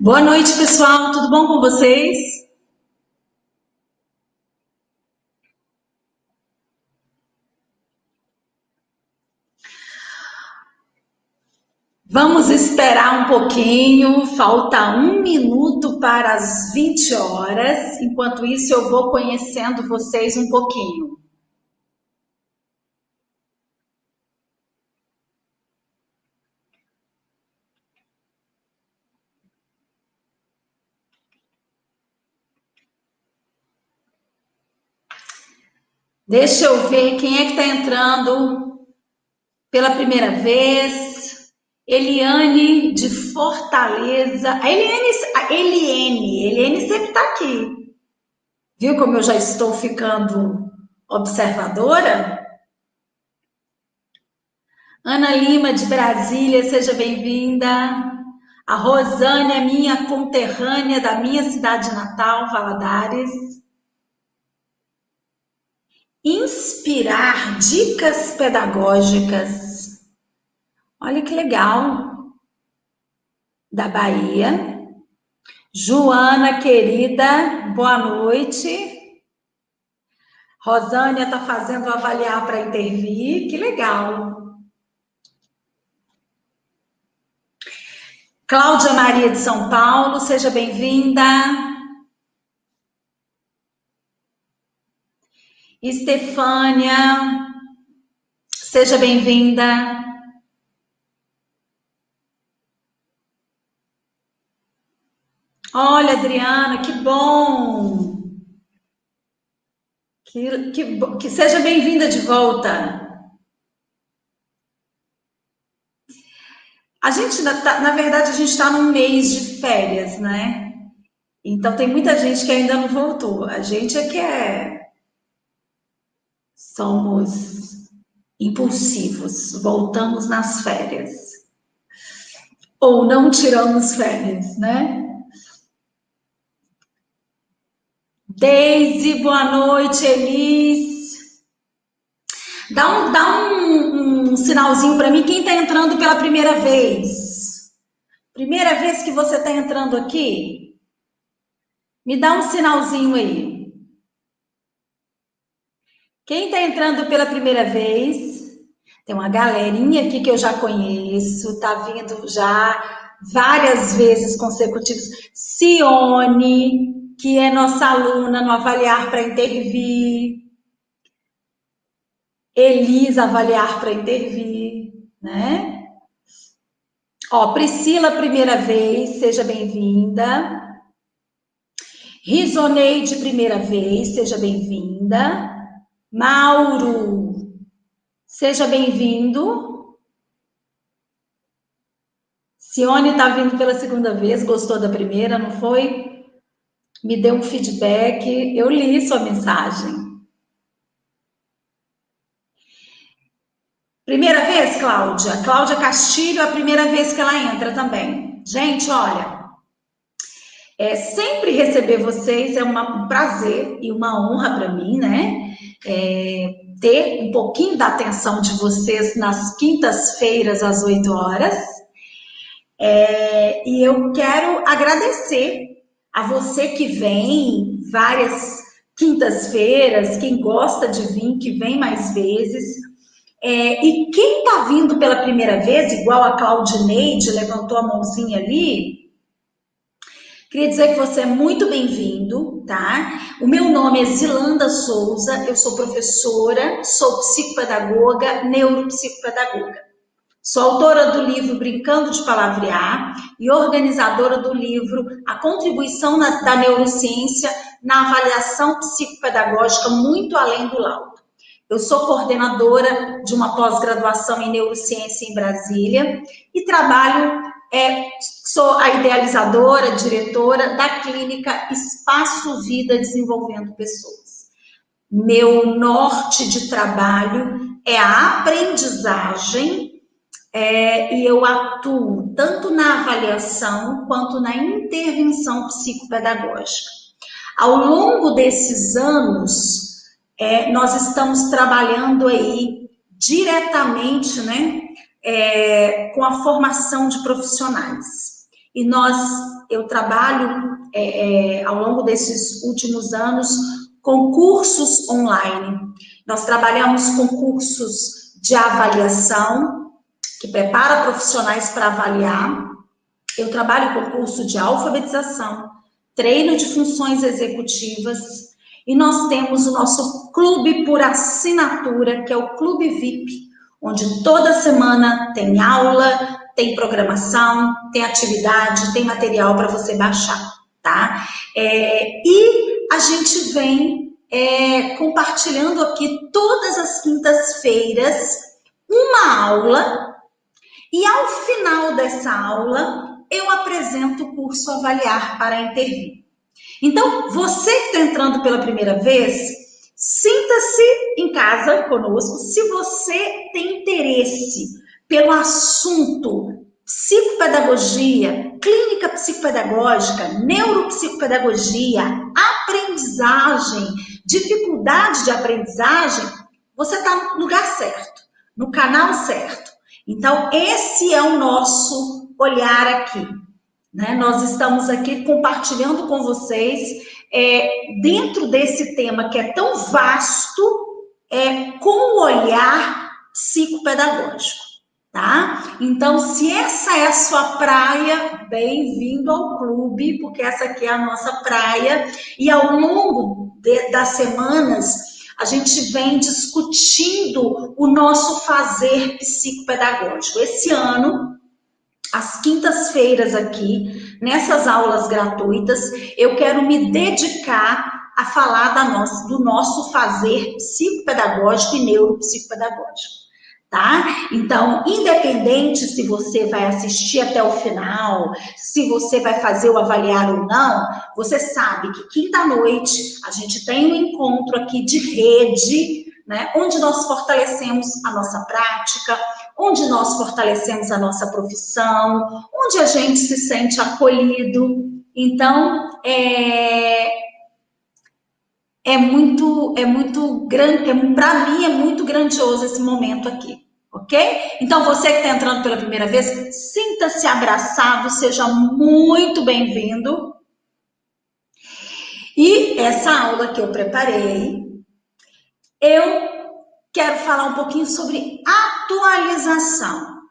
Boa noite, pessoal. Tudo bom com vocês? Vamos esperar um pouquinho. Falta 1 minuto para as 20 horas. Enquanto isso, eu vou conhecendo vocês um pouquinho. Deixa eu ver quem é que está entrando pela primeira vez. Eliane de Fortaleza. A Eliane sempre está aqui. Viu como eu já estou ficando observadora? Ana Lima, de Brasília, seja bem-vinda. A Rosane é minha conterrânea da minha cidade natal, Valadares. Inspirar dicas pedagógicas. Olha que legal. Da Bahia. Joana, querida, boa noite. Rosânia está fazendo avaliar para intervir. Que legal. Cláudia Maria de São Paulo, seja bem-vinda. Estefânia, seja bem-vinda. Olha, Adriana, que bom. Que seja bem-vinda de volta. A gente, na verdade, a gente está num mês de férias, né? Então tem muita gente que ainda não voltou. A gente é que somos impulsivos, voltamos nas férias. Ou não tiramos férias, né? Deise, boa noite, Elis. Dá um sinalzinho para mim, quem está entrando pela primeira vez? Primeira vez que você está entrando aqui? Me dá um sinalzinho aí. Quem está entrando pela primeira vez? Tem uma galerinha aqui que eu já conheço, tá vindo já várias vezes consecutivas. Cione, que é nossa aluna no Avaliar para Intervir. Elisa, Avaliar para Intervir, né? Ó, Priscila, primeira vez, seja bem-vinda. Risoneide, primeira vez, seja bem-vinda. Mauro, seja bem-vindo. Cione está vindo pela segunda vez, gostou da primeira, não foi? Me deu um feedback, eu li sua mensagem. Primeira vez, Cláudia? Cláudia Castilho é a primeira vez que ela entra também. Gente, olha, sempre receber vocês é um prazer e uma honra para mim, né? Ter um pouquinho da atenção de vocês nas quintas-feiras, às 8 horas. E eu quero agradecer a você que vem várias quintas-feiras, quem gosta de vir, que vem mais vezes. E quem está vindo pela primeira vez, igual a Claudineide, levantou a mãozinha ali, queria dizer que você é muito bem-vindo, tá? O meu nome é Zilanda Souza, eu sou professora, sou psicopedagoga, neuropsicopedagoga. Sou autora do livro Brincando de Palavrear e organizadora do livro A Contribuição da Neurociência na Avaliação Psicopedagógica Muito Além do Laudo. Eu sou coordenadora de uma pós-graduação em neurociência em Brasília e sou a idealizadora, diretora da clínica Espaço Vida Desenvolvendo Pessoas. Meu norte de trabalho é a aprendizagem e eu atuo tanto na avaliação quanto na intervenção psicopedagógica. Ao longo desses anos, nós estamos trabalhando aí diretamente, né, com a formação de profissionais. e eu trabalho ao longo desses últimos anos com cursos online. Nós trabalhamos com cursos de avaliação, que prepara profissionais para avaliar. Eu trabalho com curso de alfabetização, treino de funções executivas, e nós temos o nosso clube por assinatura, que é o Clube VIP, onde toda semana tem aula, tem programação, tem atividade, tem material para você baixar, tá? E a gente vem compartilhando aqui todas as quintas-feiras uma aula, e ao final dessa aula eu apresento o curso Avaliar para Intervir. Então, você que está entrando pela primeira vez, sinta-se em casa conosco. Se você tem interesse pelo assunto psicopedagogia, clínica psicopedagógica, neuropsicopedagogia, aprendizagem, dificuldade de aprendizagem, você está no lugar certo, no canal certo. Então, esse é o nosso olhar aqui, né? Nós estamos aqui compartilhando com vocês, dentro desse tema que é tão vasto, com o olhar psicopedagógico, tá? Então, se essa é a sua praia, bem-vindo ao clube, porque essa aqui é a nossa praia, e ao longo das semanas, a gente vem discutindo o nosso fazer psicopedagógico. Esse ano, às quintas-feiras aqui, nessas aulas gratuitas, eu quero me dedicar a falar do nosso fazer psicopedagógico e neuropsicopedagógico, tá? Então, independente se você vai assistir até o final, se você vai fazer o avaliar ou não, você sabe que quinta-noite a gente tem um encontro aqui de rede, né, onde nós fortalecemos a nossa prática, onde nós fortalecemos a nossa profissão, onde a gente se sente acolhido. Então, é muito grande, para mim é muito grandioso esse momento aqui, ok? Então, você que está entrando pela primeira vez, sinta-se abraçado, seja muito bem-vindo. E essa aula que eu preparei, eu quero falar um pouquinho sobre atualização.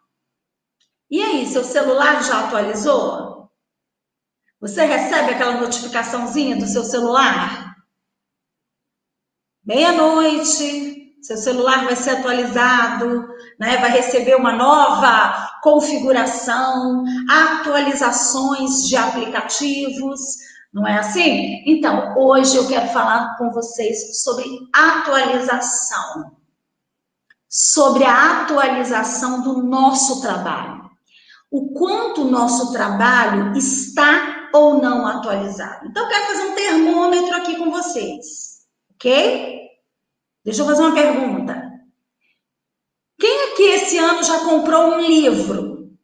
E aí, seu celular já atualizou? Você recebe aquela notificaçãozinha do seu celular? Meia-noite, seu celular vai ser atualizado, né? Vai receber uma nova configuração, atualizações de aplicativos, não é assim? Então, hoje eu quero falar com vocês sobre atualização. Sobre a atualização do nosso trabalho. O quanto o nosso trabalho está ou não atualizado. Então, eu quero fazer um termômetro aqui com vocês, ok? Deixa eu fazer uma pergunta. Quem aqui esse ano já comprou um livro?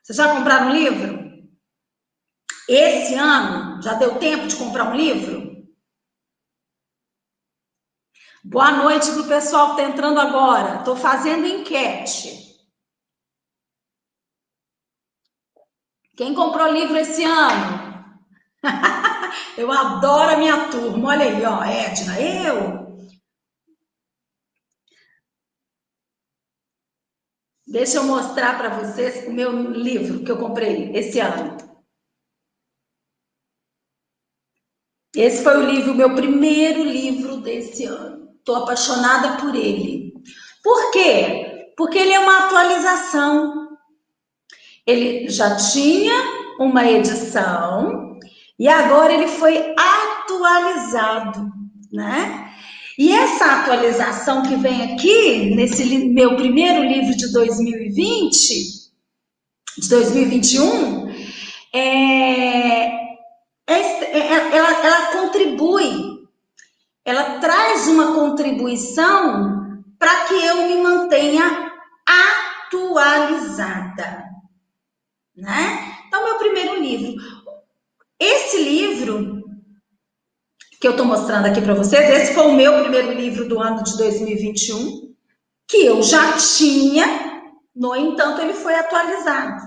Vocês já compraram um livro? Esse ano, já deu tempo de comprar um livro? Boa noite para o pessoal que está entrando agora. Estou fazendo enquete. Quem comprou livro esse ano? Eu adoro a minha turma. Olha aí, ó, Edna, eu. Deixa eu mostrar para vocês o meu livro que eu comprei esse ano. Esse foi o meu primeiro livro desse ano. Estou apaixonada por ele. Por quê? Porque ele é uma atualização. Ele já tinha uma edição e agora ele foi atualizado, né? E essa atualização que vem aqui, nesse meu primeiro livro de 2020, de 2021, ela contribui. Ela traz uma contribuição para que eu me mantenha atualizada, né? Então, meu primeiro livro. Esse livro que eu estou mostrando aqui para vocês, esse foi o meu primeiro livro do ano de 2021, que eu já tinha, no entanto, ele foi atualizado.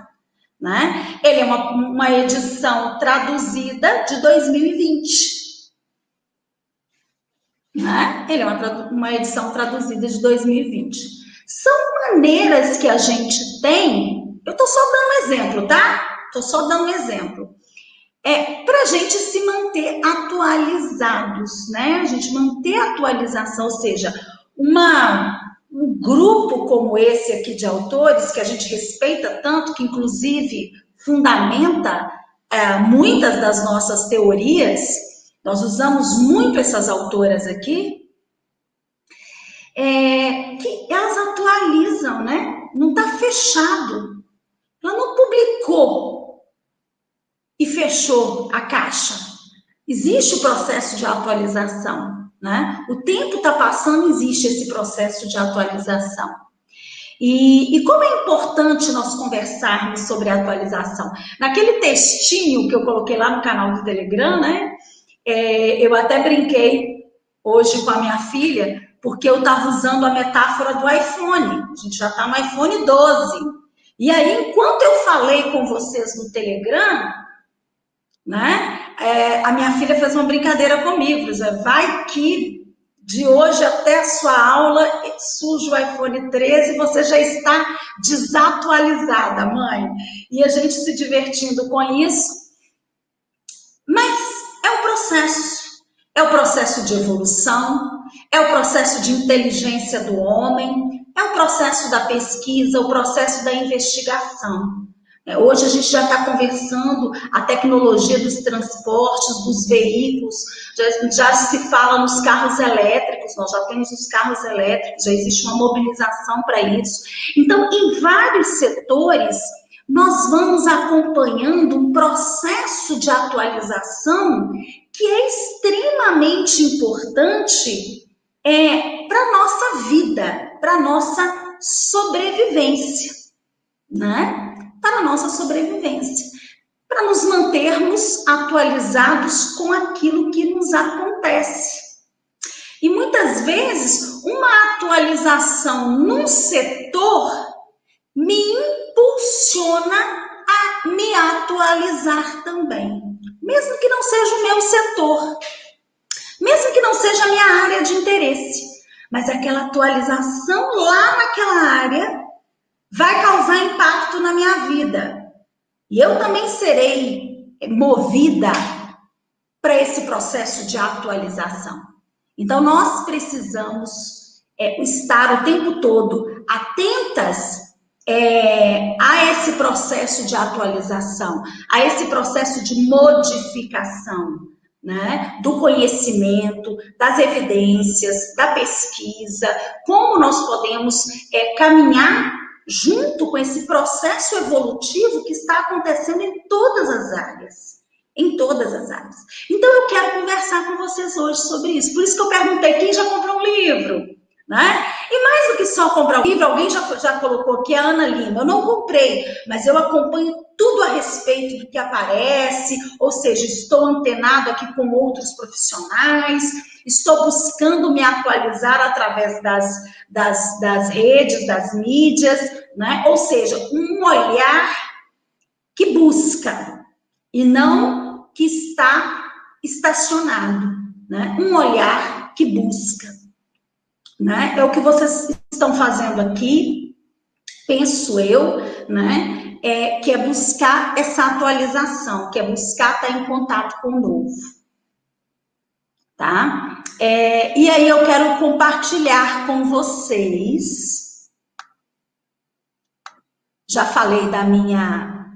né? Ele é uma edição traduzida de 2020. Né? Ele é uma edição traduzida de 2020. São maneiras que a gente tem, eu estou só dando um exemplo, tá? Estou só dando um exemplo. Para a gente se manter atualizados, né? A gente manter a atualização, ou seja, um grupo como esse aqui de autores, que a gente respeita tanto, que inclusive fundamenta muitas das nossas teorias, nós usamos muito essas autoras aqui, que elas atualizam, né? Não está fechado. Ela não publicou e fechou a caixa. Existe o processo de atualização, né? O tempo está passando, existe esse processo de atualização. E como é importante nós conversarmos sobre a atualização? Naquele textinho que eu coloquei lá no canal do Telegram, né? Eu até brinquei hoje com a minha filha, porque eu estava usando a metáfora do iPhone. A gente já está no iPhone 12. E aí, enquanto eu falei com vocês no Telegram, né, a minha filha fez uma brincadeira comigo. Vai que de hoje até a sua aula surge o iPhone 13 e você já está desatualizada, mãe. E a gente se divertindo com isso. Mas é o processo de evolução, é o processo de inteligência do homem, é o processo da pesquisa, o processo da investigação. Hoje a gente já está conversando a tecnologia dos transportes, dos veículos, já se fala nos carros elétricos, nós já temos os carros elétricos, já existe uma mobilização para isso. Então, em vários setores, nós vamos acompanhando um processo de atualização que é extremamente importante para a nossa vida, para a nossa sobrevivência, né? Para a nossa sobrevivência, para nos mantermos atualizados com aquilo que nos acontece. E muitas vezes, uma atualização num setor me impulsiona a me atualizar também. Mesmo que não seja o meu setor, mesmo que não seja a minha área de interesse, mas aquela atualização lá naquela área vai causar impacto na minha vida. E eu também serei movida para esse processo de atualização. Então, nós precisamos estar o tempo todo atentas a esse processo de atualização, a esse processo de modificação, né, do conhecimento, das evidências, da pesquisa, como nós podemos caminhar junto com esse processo evolutivo que está acontecendo em todas as áreas. Em todas as áreas. Então, eu quero conversar com vocês hoje sobre isso. Por isso que eu perguntei, quem já comprou um livro? Né? E mais do que só comprar um livro, alguém já colocou aqui, a Ana Lima. Eu não comprei, mas eu acompanho tudo a respeito do que aparece, ou seja, estou antenado aqui com outros profissionais, estou buscando me atualizar através das redes, das mídias, né? Ou seja, um olhar que busca e não que está estacionado, né? Um olhar que busca, né? É o que vocês estão fazendo aqui, penso eu, né? Que é buscar essa atualização, que é buscar estar em contato com o novo, tá? E aí eu quero compartilhar com vocês, já falei da minha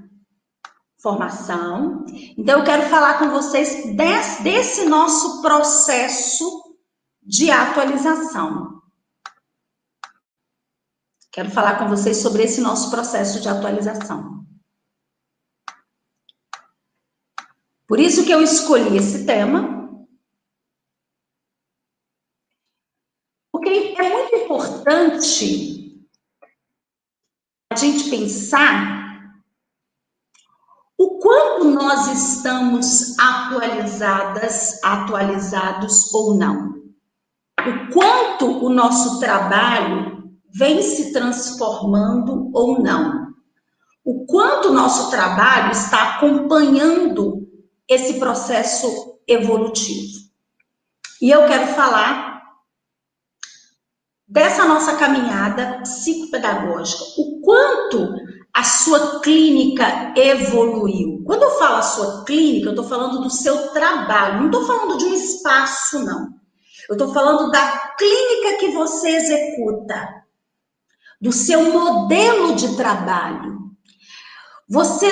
formação, então eu quero falar com vocês desse nosso processo de atualização. Quero falar com vocês sobre esse nosso processo de atualização. Por isso que eu escolhi esse tema, porque é muito importante a gente pensar o quanto nós estamos atualizados ou não. O quanto o nosso trabalho vem se transformando ou não. o quanto o nosso trabalho está acompanhando esse processo evolutivo. E eu quero falar dessa nossa caminhada psicopedagógica, o quanto a sua clínica evoluiu. Quando eu falo a sua clínica, eu estou falando do seu trabalho, não estou falando de um espaço, não. Eu estou falando da clínica que você executa, do seu modelo de trabalho. Você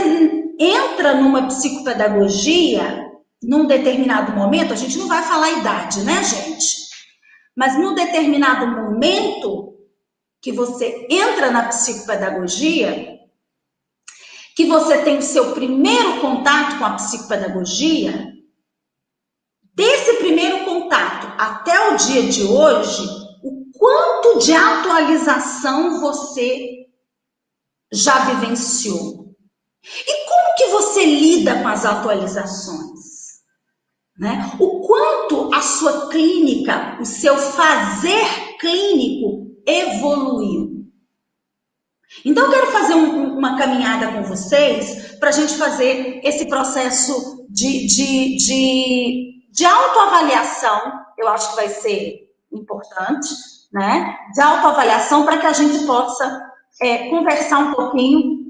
entra numa psicopedagogia, num determinado momento, a gente não vai falar a idade, né, gente? Mas num determinado momento que você entra na psicopedagogia, que você tem o seu primeiro contato com a psicopedagogia, desse primeiro contato até o dia de hoje, o quanto de atualização você já vivenciou? E como que você lida com as atualizações? Né? O quanto a sua clínica, o seu fazer clínico evoluiu? Então, eu quero fazer uma caminhada com vocês para a gente fazer esse processo de autoavaliação. Eu acho que vai ser importante, né? De autoavaliação para que a gente possa conversar um pouquinho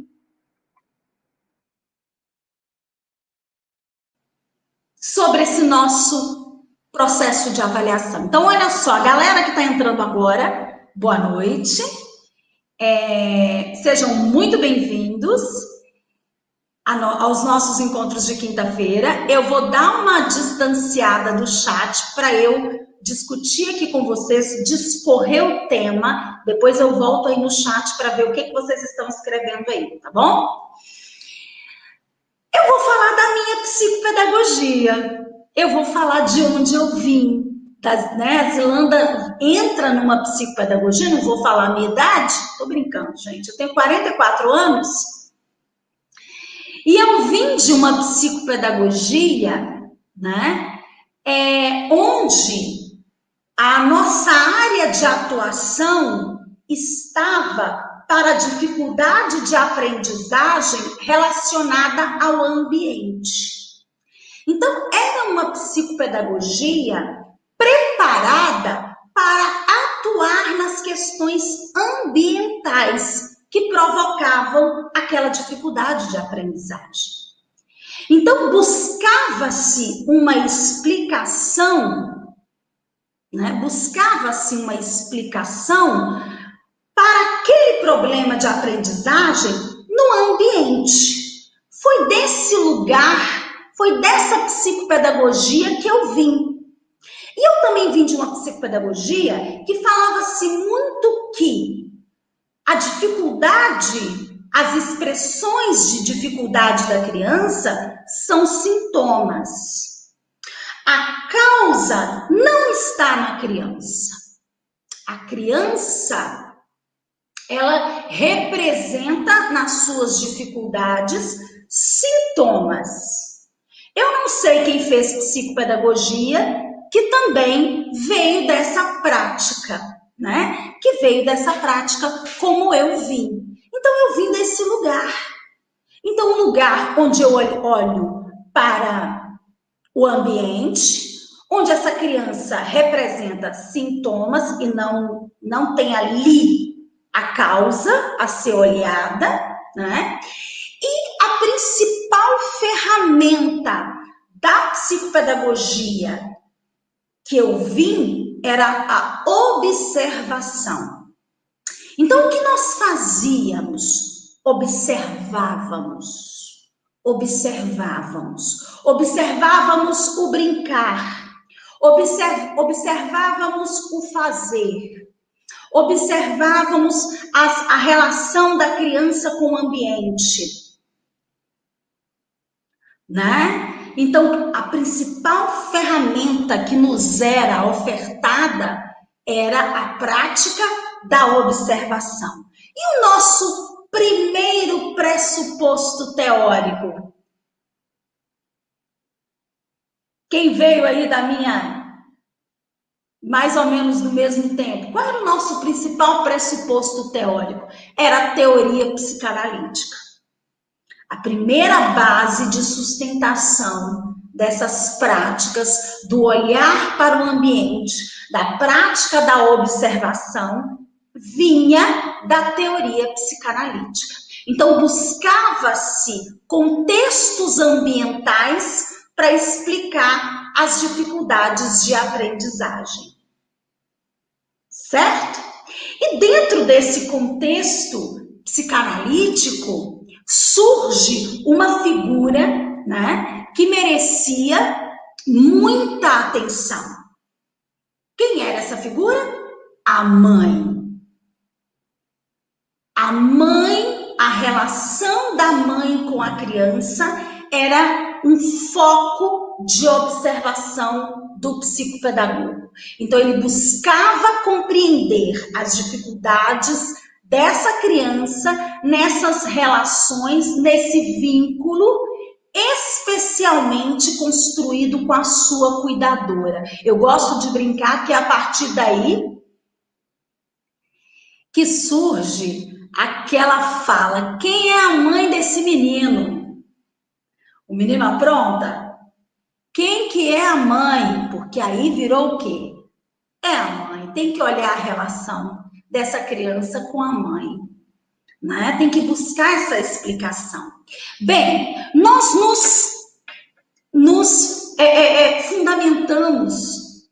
sobre esse nosso processo de avaliação. Então, olha só, a galera que está entrando agora, boa noite. Sejam muito bem-vindos aos nossos encontros de quinta-feira. Eu vou dar uma distanciada do chat para eu discutir aqui com vocês, discorrer o tema. Depois eu volto aí no chat para ver o que vocês estão escrevendo aí, tá bom? Eu vou falar da minha psicopedagogia. Eu vou falar de onde eu vim. A Zilanda entra numa psicopedagogia, não vou falar a minha idade, tô brincando, gente. Eu tenho 44 anos e eu vim de uma psicopedagogia, né, onde a nossa área de atuação estava para a dificuldade de aprendizagem relacionada ao ambiente. Então, era uma psicopedagogia preparada para atuar nas questões ambientais que provocavam aquela dificuldade de aprendizagem. Então, buscava-se uma explicação, né? Buscava-se uma explicação para aquele problema de aprendizagem no ambiente. Foi desse lugar, foi dessa psicopedagogia que eu vim. E eu também vim de uma psicopedagogia que falava-se muito que a dificuldade, as expressões de dificuldade da criança são sintomas. A causa não está na criança. A criança, ela representa nas suas dificuldades sintomas. Eu não sei quem fez psicopedagogia que também veio dessa prática, né? Que veio dessa prática como eu vim. Então, eu vim desse lugar. Então, um lugar onde eu olho para o ambiente, onde essa criança representa sintomas e não tem ali a causa a ser olhada, né? E a principal ferramenta da psicopedagogia que eu vim era a observação. Então, o que nós fazíamos? Observávamos o brincar, observávamos o fazer, observávamos a relação da criança com o ambiente, né? Então, a principal ferramenta que nos era ofertada era a prática da observação. E o nosso primeiro pressuposto teórico? Quem veio aí da minha, mais ou menos do mesmo tempo, qual era o nosso principal pressuposto teórico? Era a teoria psicanalítica. A primeira base de sustentação dessas práticas, do olhar para o ambiente, da prática da observação, vinha da teoria psicanalítica. Então, buscava-se contextos ambientais para explicar as dificuldades de aprendizagem. Certo? E dentro desse contexto psicanalítico, surge uma figura, né, que merecia muita atenção. Quem era essa figura? A mãe. A mãe, a relação da mãe com a criança era um foco de observação do psicopedagogo. Então, ele buscava compreender as dificuldades dessa criança nessas relações, nesse vínculo, especialmente construído com a sua cuidadora. Eu gosto de brincar que é a partir daí que surge aquela fala: quem é a mãe desse menino? O menino apronta? Quem que é a mãe? Porque aí virou o quê? É a mãe. Tem que olhar a relação dessa criança com a mãe, né? Tem que buscar essa explicação. Bem, nós nos fundamentamos,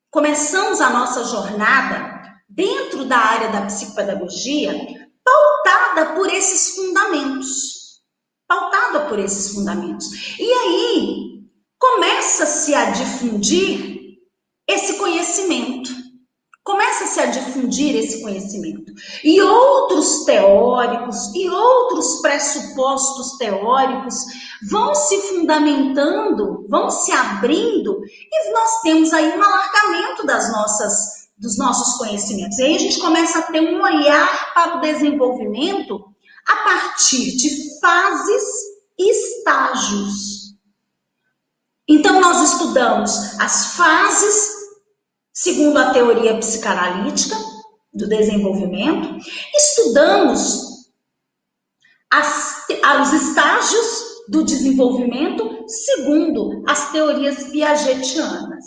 começamos a nossa jornada dentro da área da psicopedagogia pautada por esses fundamentos. Pautada por esses fundamentos. E aí começa-se a difundir esse conhecimento. Começa-se a difundir esse conhecimento. E outros teóricos e outros pressupostos teóricos vão se fundamentando, vão se abrindo, e nós temos aí um alargamento dos nossos conhecimentos. E aí a gente começa a ter um olhar para o desenvolvimento a partir de fases e estágios. Então, nós estudamos as fases segundo a teoria psicanalítica do desenvolvimento, estudamos os estágios do desenvolvimento segundo as teorias piagetianas.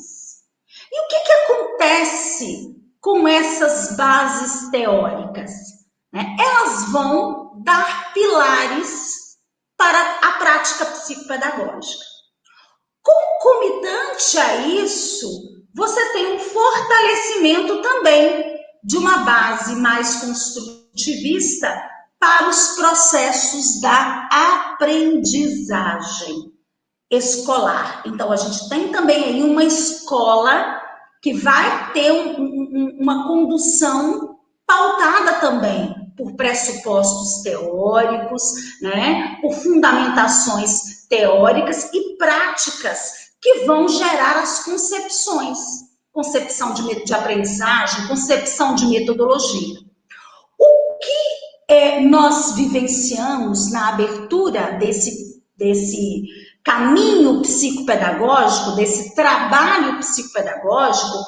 E o que acontece com essas bases teóricas? Elas vão dar pilares para a prática psicopedagógica. Concomitante a isso, você tem um fortalecimento também de uma base mais construtivista para os processos da aprendizagem escolar. Então, a gente tem também aí uma escola que vai ter uma condução pautada também por pressupostos teóricos, né? Por fundamentações teóricas e práticas que vão gerar as concepções, concepção de aprendizagem, concepção de metodologia. O que nós vivenciamos na abertura desse caminho psicopedagógico, desse trabalho psicopedagógico,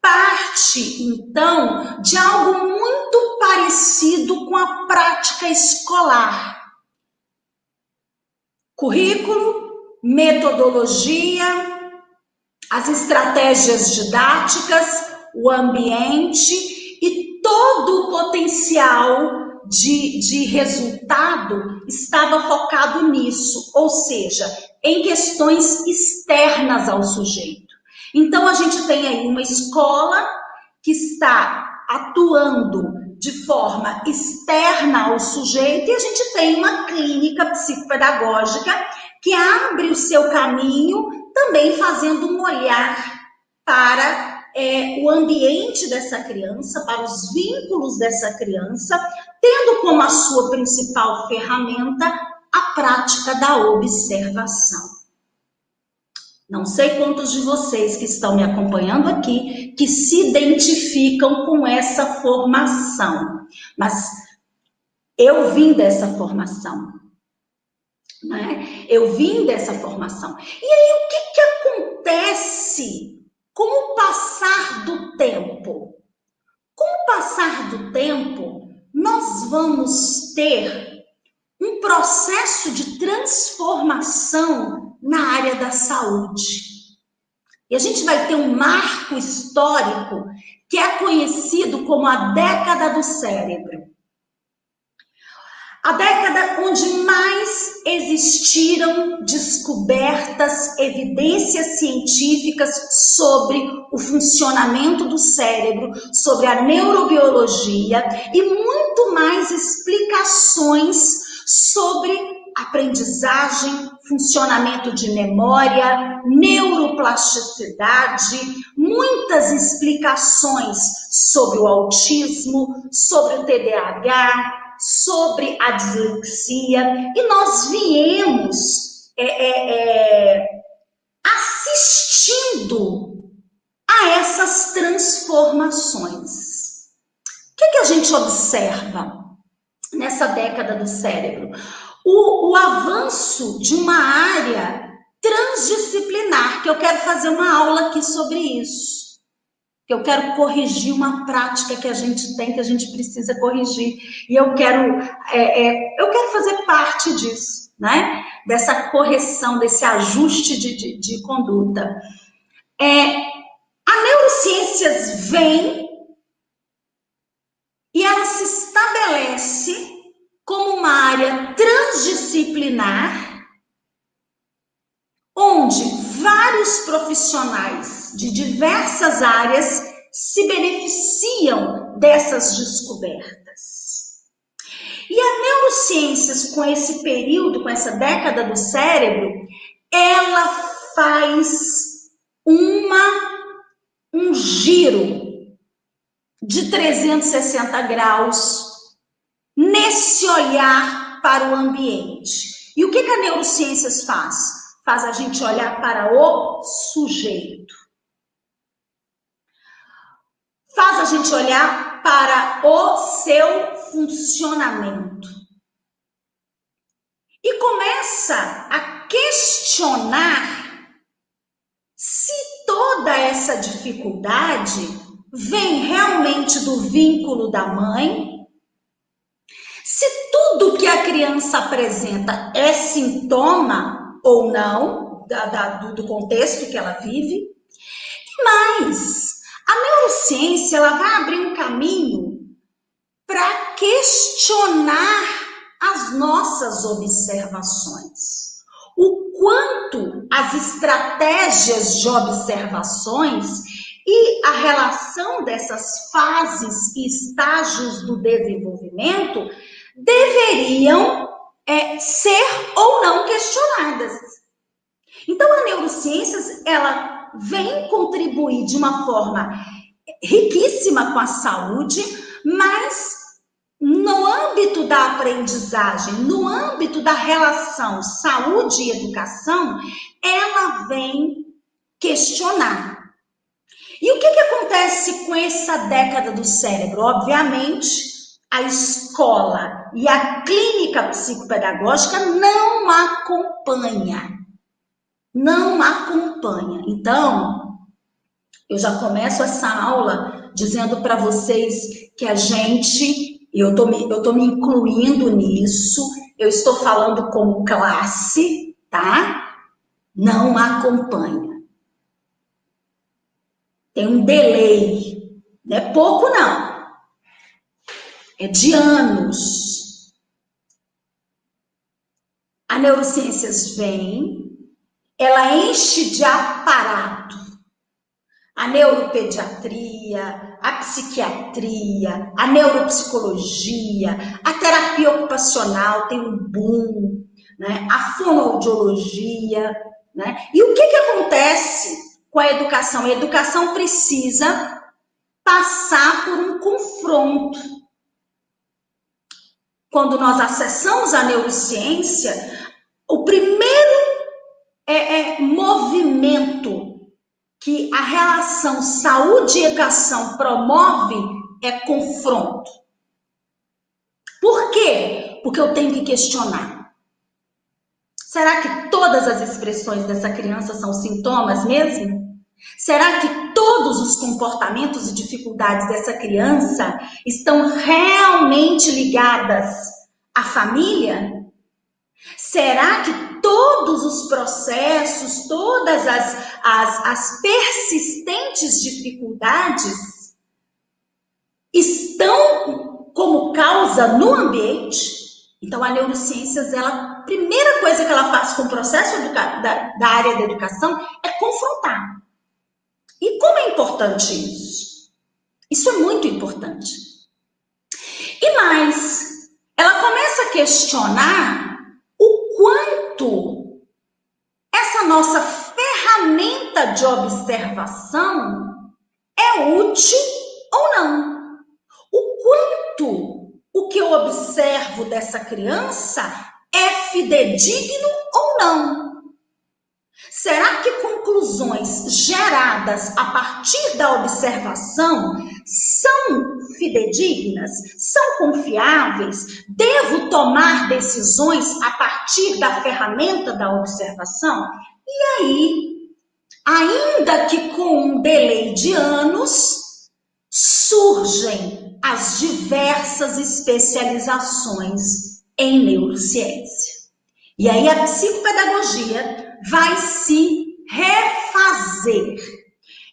parte, então, de algo muito parecido com a prática escolar. Currículo, metodologia, as estratégias didáticas, o ambiente e todo o potencial de resultado estava focado nisso, ou seja, em questões externas ao sujeito. Então, a gente tem aí uma escola que está atuando de forma externa ao sujeito e a gente tem uma clínica psicopedagógica que abre o seu caminho também fazendo um olhar para o ambiente dessa criança, para os vínculos dessa criança, tendo como a sua principal ferramenta a prática da observação. Não sei quantos de vocês que estão me acompanhando aqui que se identificam com essa formação, mas eu vim dessa formação, né? Eu vim dessa formação. E aí, o que acontece com o passar do tempo? Com o passar do tempo, nós vamos ter um processo de transformação na área da saúde. E a gente vai ter um marco histórico que é conhecido como a década do cérebro. A década onde mais existiram descobertas, evidências científicas sobre o funcionamento do cérebro, sobre a neurobiologia e muito mais explicações sobre aprendizagem, funcionamento de memória, neuroplasticidade, muitas explicações sobre o autismo, sobre o TDAH, sobre a dislexia, e nós viemos assistindo a essas transformações. O que a gente observa nessa década do cérebro? O avanço de uma área transdisciplinar, que eu quero fazer uma aula aqui sobre isso. Que eu quero corrigir uma prática que a gente tem, que a gente precisa corrigir. E eu quero fazer parte disso, né? Dessa correção, desse ajuste de conduta. A neurociências vem e ela se estabelece como uma área transdisciplinar, onde vários profissionais de diversas áreas se beneficiam dessas descobertas. E a neurociências, com esse período, com essa década do cérebro, ela faz um giro de 360 graus nesse olhar para o ambiente. E o que a neurociências faz? Faz a gente olhar para o sujeito. Faz a gente olhar para o seu funcionamento. E começa a questionar se toda essa dificuldade vem realmente do vínculo da mãe, se tudo que a criança apresenta é sintoma ou não, do contexto que ela vive. E mais, a neurociência ela vai abrir um caminho para questionar as nossas observações. O quanto as estratégias de observações e a relação dessas fases e estágios do desenvolvimento deveriam ser ou não questionadas. Então, a neurociências, ela vem contribuir de uma forma riquíssima com a saúde, mas no âmbito da aprendizagem, no âmbito da relação saúde e educação, ela vem questionar. E o que acontece com essa década do cérebro? Obviamente, a escola e a clínica psicopedagógica não acompanha. Não acompanha. Então, eu já começo essa aula dizendo para vocês que eu tô me incluindo nisso, eu estou falando como classe, tá? Não acompanha. Tem um delay, não é pouco não. É de anos. A neurociências vem, ela enche de aparato. A neuropediatria, a psiquiatria, a neuropsicologia, a terapia ocupacional tem um boom, né? A fonoaudiologia, né? E o que acontece com a educação? A educação precisa passar por um confronto. Quando nós acessamos a neurociência, o primeiro movimento que a relação saúde e educação promove é confronto. Por quê? Porque eu tenho que questionar. Será que todas as expressões dessa criança são sintomas mesmo? Será que todos os comportamentos e dificuldades dessa criança estão realmente ligadas à família? Será que todos os processos, todas as persistentes dificuldades estão como causa no ambiente? Então, a neurociências, a primeira coisa que ela faz com o processo da área da educação é confrontar. E como é importante isso? Isso é muito importante. E mais, ela começa a questionar o quanto essa nossa ferramenta de observação é útil ou não. O quanto o que eu observo dessa criança é fidedigno ou não. Será que conclusões geradas a partir da observação são fidedignas? São confiáveis? Devo tomar decisões a partir da ferramenta da observação? E aí, ainda que com um delay de anos, surgem as diversas especializações em neurociência. E aí a psicopedagogia vai se refazer,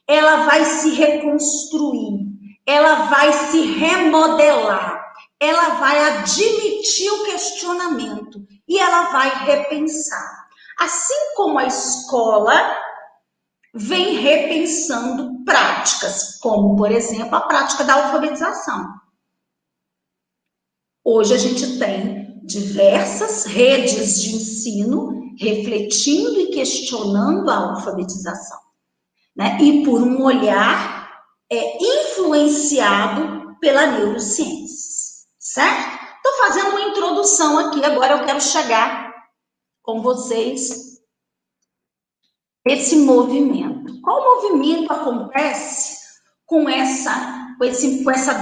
ela vai se reconstruir, ela vai se remodelar, ela vai admitir o questionamento e ela vai repensar. Assim como a escola vem repensando práticas, como, por exemplo, a prática da alfabetização. Hoje a gente tem diversas redes de ensino refletindo e questionando a alfabetização, né? E por um olhar influenciado pela neurociência, certo? Estou fazendo uma introdução aqui, agora eu quero chegar com vocês esse movimento. Qual movimento acontece com essa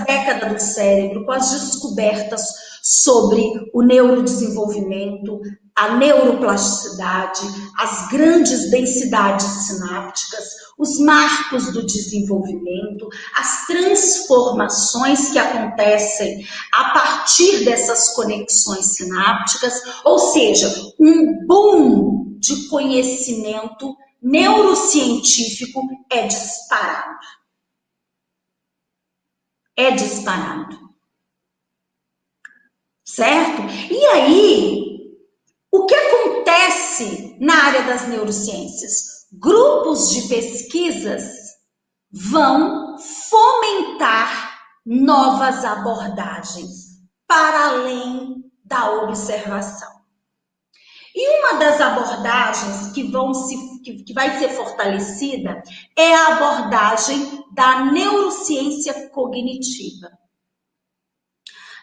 década do cérebro, com as descobertas sobre o neurodesenvolvimento, a neuroplasticidade, as grandes densidades sinápticas, os marcos do desenvolvimento, as transformações que acontecem a partir dessas conexões sinápticas, ou seja, um boom de conhecimento neurocientífico é disparado. É disparado. Certo? E aí, o que acontece na área das neurociências? Grupos de pesquisas vão fomentar novas abordagens para além da observação. E uma das abordagens que vai ser fortalecida é a abordagem da neurociência cognitiva.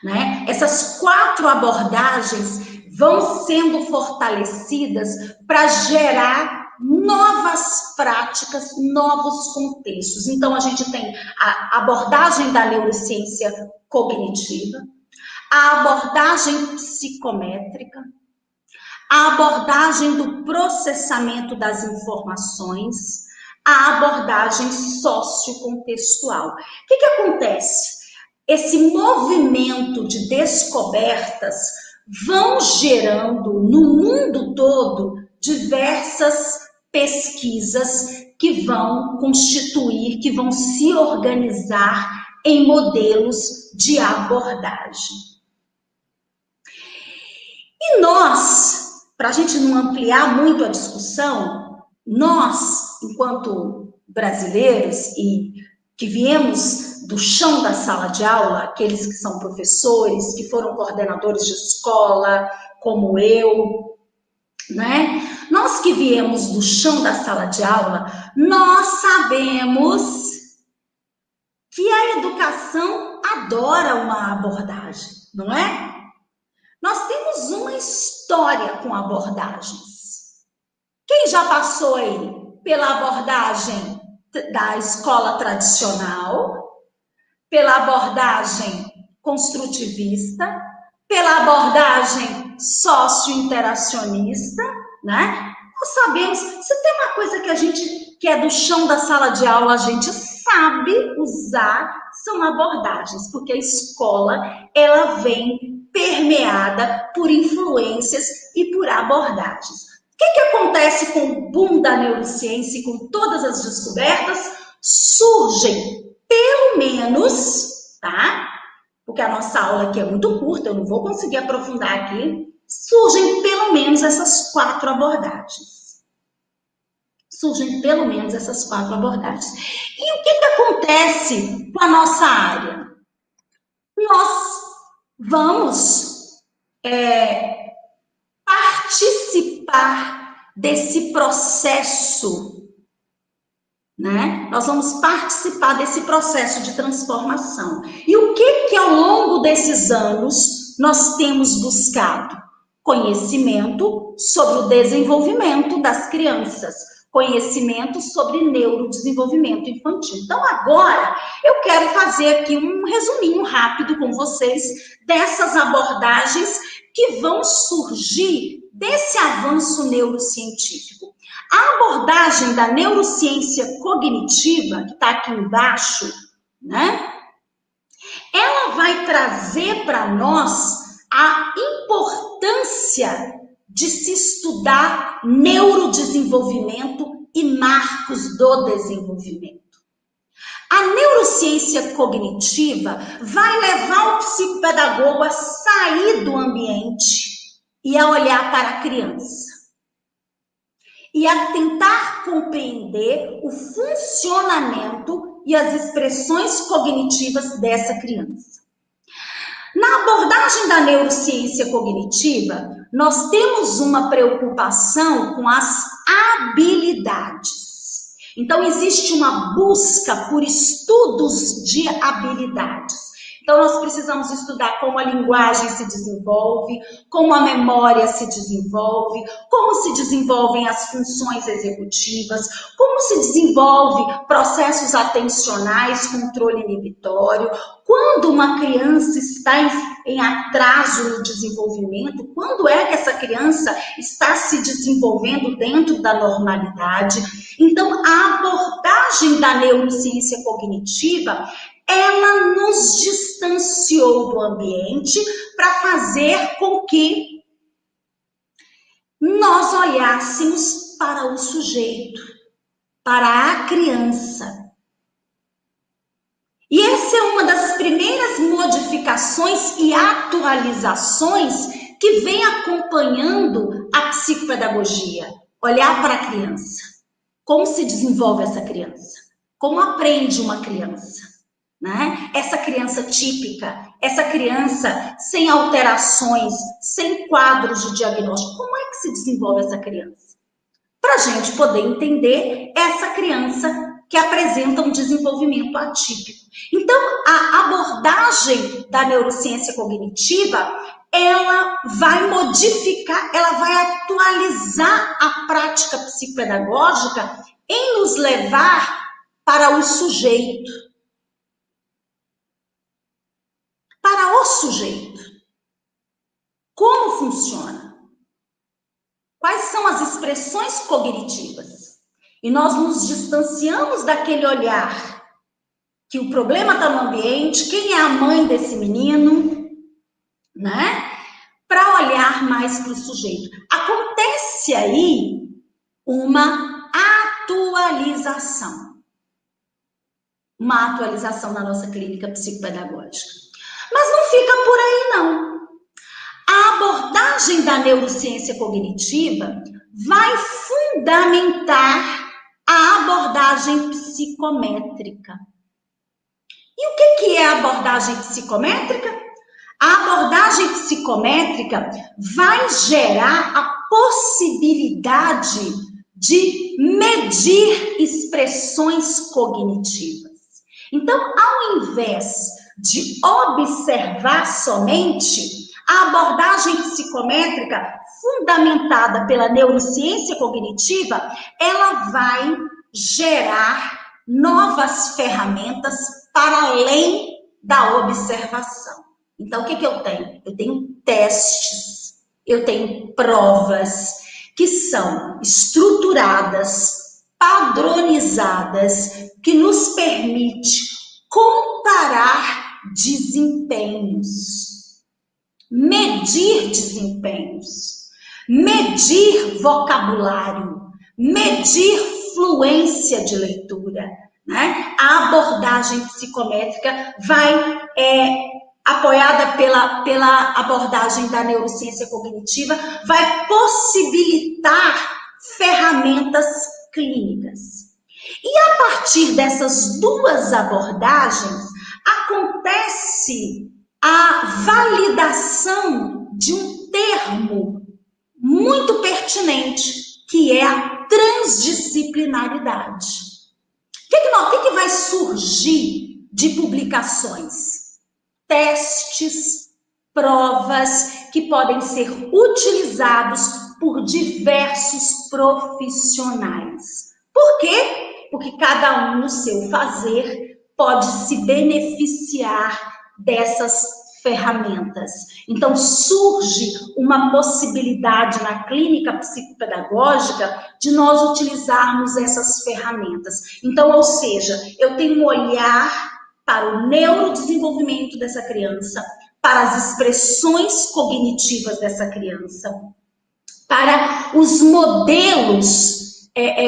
Né? Essas 4 abordagens vão sendo fortalecidas para gerar novas práticas, novos contextos. Então, a gente tem a abordagem da neurociência cognitiva, a abordagem psicométrica, a abordagem do processamento das informações, a abordagem sociocontextual. O que acontece? Esse movimento de descobertas vão gerando no mundo todo diversas pesquisas que vão constituir, que vão se organizar em modelos de abordagem. E nós, para a gente não ampliar muito a discussão, nós, enquanto brasileiros e que viemos do chão da sala de aula, aqueles que são professores, que foram coordenadores de escola, como eu, né? Nós que viemos do chão da sala de aula, nós sabemos que a educação adora uma abordagem, não é? Nós temos uma história com abordagens. Quem já passou aí pela abordagem da escola tradicional, pela abordagem construtivista, pela abordagem socio-interacionista, né? Nós sabemos, se tem uma coisa que a gente, que é do chão da sala de aula, a gente sabe usar, são abordagens, porque a escola, ela vem permeada por influências e por abordagens. O que acontece com o boom da neurociência e com todas as descobertas? Surgem, pelo menos, tá? Porque a nossa aula aqui é muito curta, eu não vou conseguir aprofundar aqui. Surgem pelo menos essas 4 abordagens. Surgem pelo menos essas 4 abordagens. E o que acontece com a nossa área? Nós vamos participar desse processo, né? Nós vamos participar desse processo de transformação. E o que ao longo desses anos nós temos buscado? Conhecimento sobre o desenvolvimento das crianças, conhecimento sobre neurodesenvolvimento infantil. Então, agora, eu quero fazer aqui um resuminho rápido com vocês dessas abordagens que vão surgir desse avanço neurocientífico. A abordagem da neurociência cognitiva, que está aqui embaixo, né? Ela vai trazer para nós a importância de se estudar neurodesenvolvimento e marcos do desenvolvimento. A neurociência cognitiva vai levar o psicopedagogo a sair do ambiente e a olhar para a criança. E a tentar compreender o funcionamento e as expressões cognitivas dessa criança. Na abordagem da neurociência cognitiva, nós temos uma preocupação com as habilidades. Então, existe uma busca por estudos de habilidades. Então, nós precisamos estudar como a linguagem se desenvolve, como a memória se desenvolve, como se desenvolvem as funções executivas, como se desenvolve processos atencionais, controle inibitório, quando uma criança está em atraso no desenvolvimento, quando é que essa criança está se desenvolvendo dentro da normalidade. Então, a abordagem da neurociência cognitiva, ela nos distanciou do ambiente para fazer com que nós olhássemos para o sujeito, para a criança. E essa é uma das primeiras modificações e atualizações que vem acompanhando a psicopedagogia. Olhar para a criança. Como se desenvolve essa criança? Como aprende uma criança? Né? Essa criança típica, essa criança sem alterações, sem quadros de diagnóstico, como é que se desenvolve essa criança? Para a gente poder entender essa criança que apresenta um desenvolvimento atípico. Então, a abordagem da neurociência cognitiva, ela vai modificar, ela vai atualizar a prática psicopedagógica em nos levar para o sujeito. Para o sujeito. Como funciona? Quais são as expressões cognitivas? E nós nos distanciamos daquele olhar que o problema está no ambiente, quem é a mãe desse menino, né? Para olhar mais para o sujeito. Acontece aí uma atualização. Uma atualização na nossa clínica psicopedagógica. Mas não fica por aí, não. A abordagem da neurociência cognitiva vai fundamentar a abordagem psicométrica. E o que é a abordagem psicométrica? A abordagem psicométrica vai gerar a possibilidade de medir expressões cognitivas. Então, ao invés de observar somente, a abordagem psicométrica fundamentada pela neurociência cognitiva, ela vai gerar novas ferramentas para além da observação. Então, o que eu tenho? Eu tenho testes, eu tenho provas que são estruturadas, padronizadas, que nos permite comparar desempenhos. medir desempenhos, medir vocabulário, medir fluência de leitura, né? A abordagem psicométrica vai, apoiada pela abordagem da neurociência cognitiva, vai possibilitar ferramentas clínicas. E a partir dessas duas abordagens, acontece a validação de um termo muito pertinente, que é a transdisciplinaridade. O que vai surgir de publicações? Testes, provas que podem ser utilizados por diversos profissionais. Por quê? Porque cada um no seu fazer pode se beneficiar dessas ferramentas. Então, surge uma possibilidade na clínica psicopedagógica de nós utilizarmos essas ferramentas. Então, ou seja, eu tenho um olhar para o neurodesenvolvimento dessa criança, para as expressões cognitivas dessa criança, para os modelos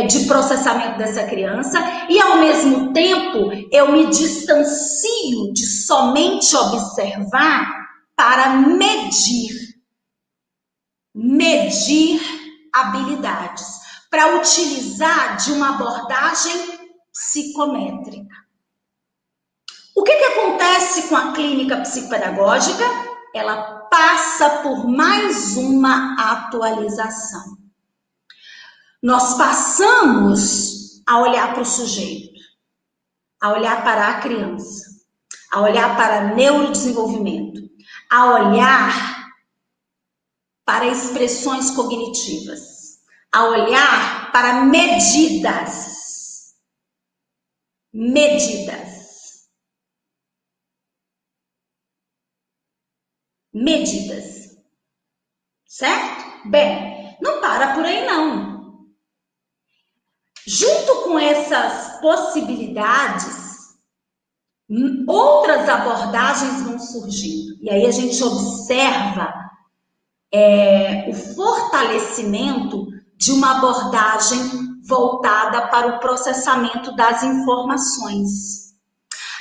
de processamento dessa criança, e ao mesmo tempo eu me distancio de somente observar para medir habilidades, para utilizar de uma abordagem psicométrica. O que acontece com a clínica psicopedagógica? Ela passa por mais uma atualização. Nós passamos a olhar para o sujeito, a olhar para a criança, a olhar para neurodesenvolvimento, a olhar para expressões cognitivas, a olhar para medidas. Certo? Bem, não para por aí não. Junto com essas possibilidades, outras abordagens vão surgindo. E aí a gente observa o fortalecimento de uma abordagem voltada para o processamento das informações.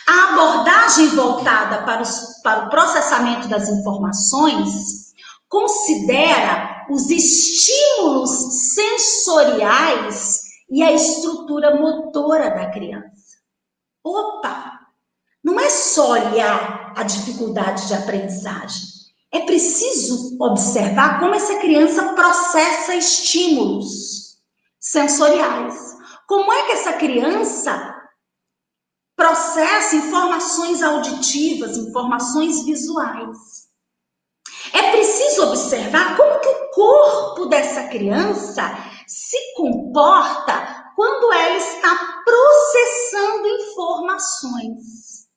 A abordagem voltada para o processamento das informações considera os estímulos sensoriais e a estrutura motora da criança. Opa! Não é só olhar a dificuldade de aprendizagem. É preciso observar como essa criança processa estímulos sensoriais. Como é que essa criança processa informações auditivas, informações visuais. É preciso observar como que o corpo dessa criança se comporta quando ela está processando informações.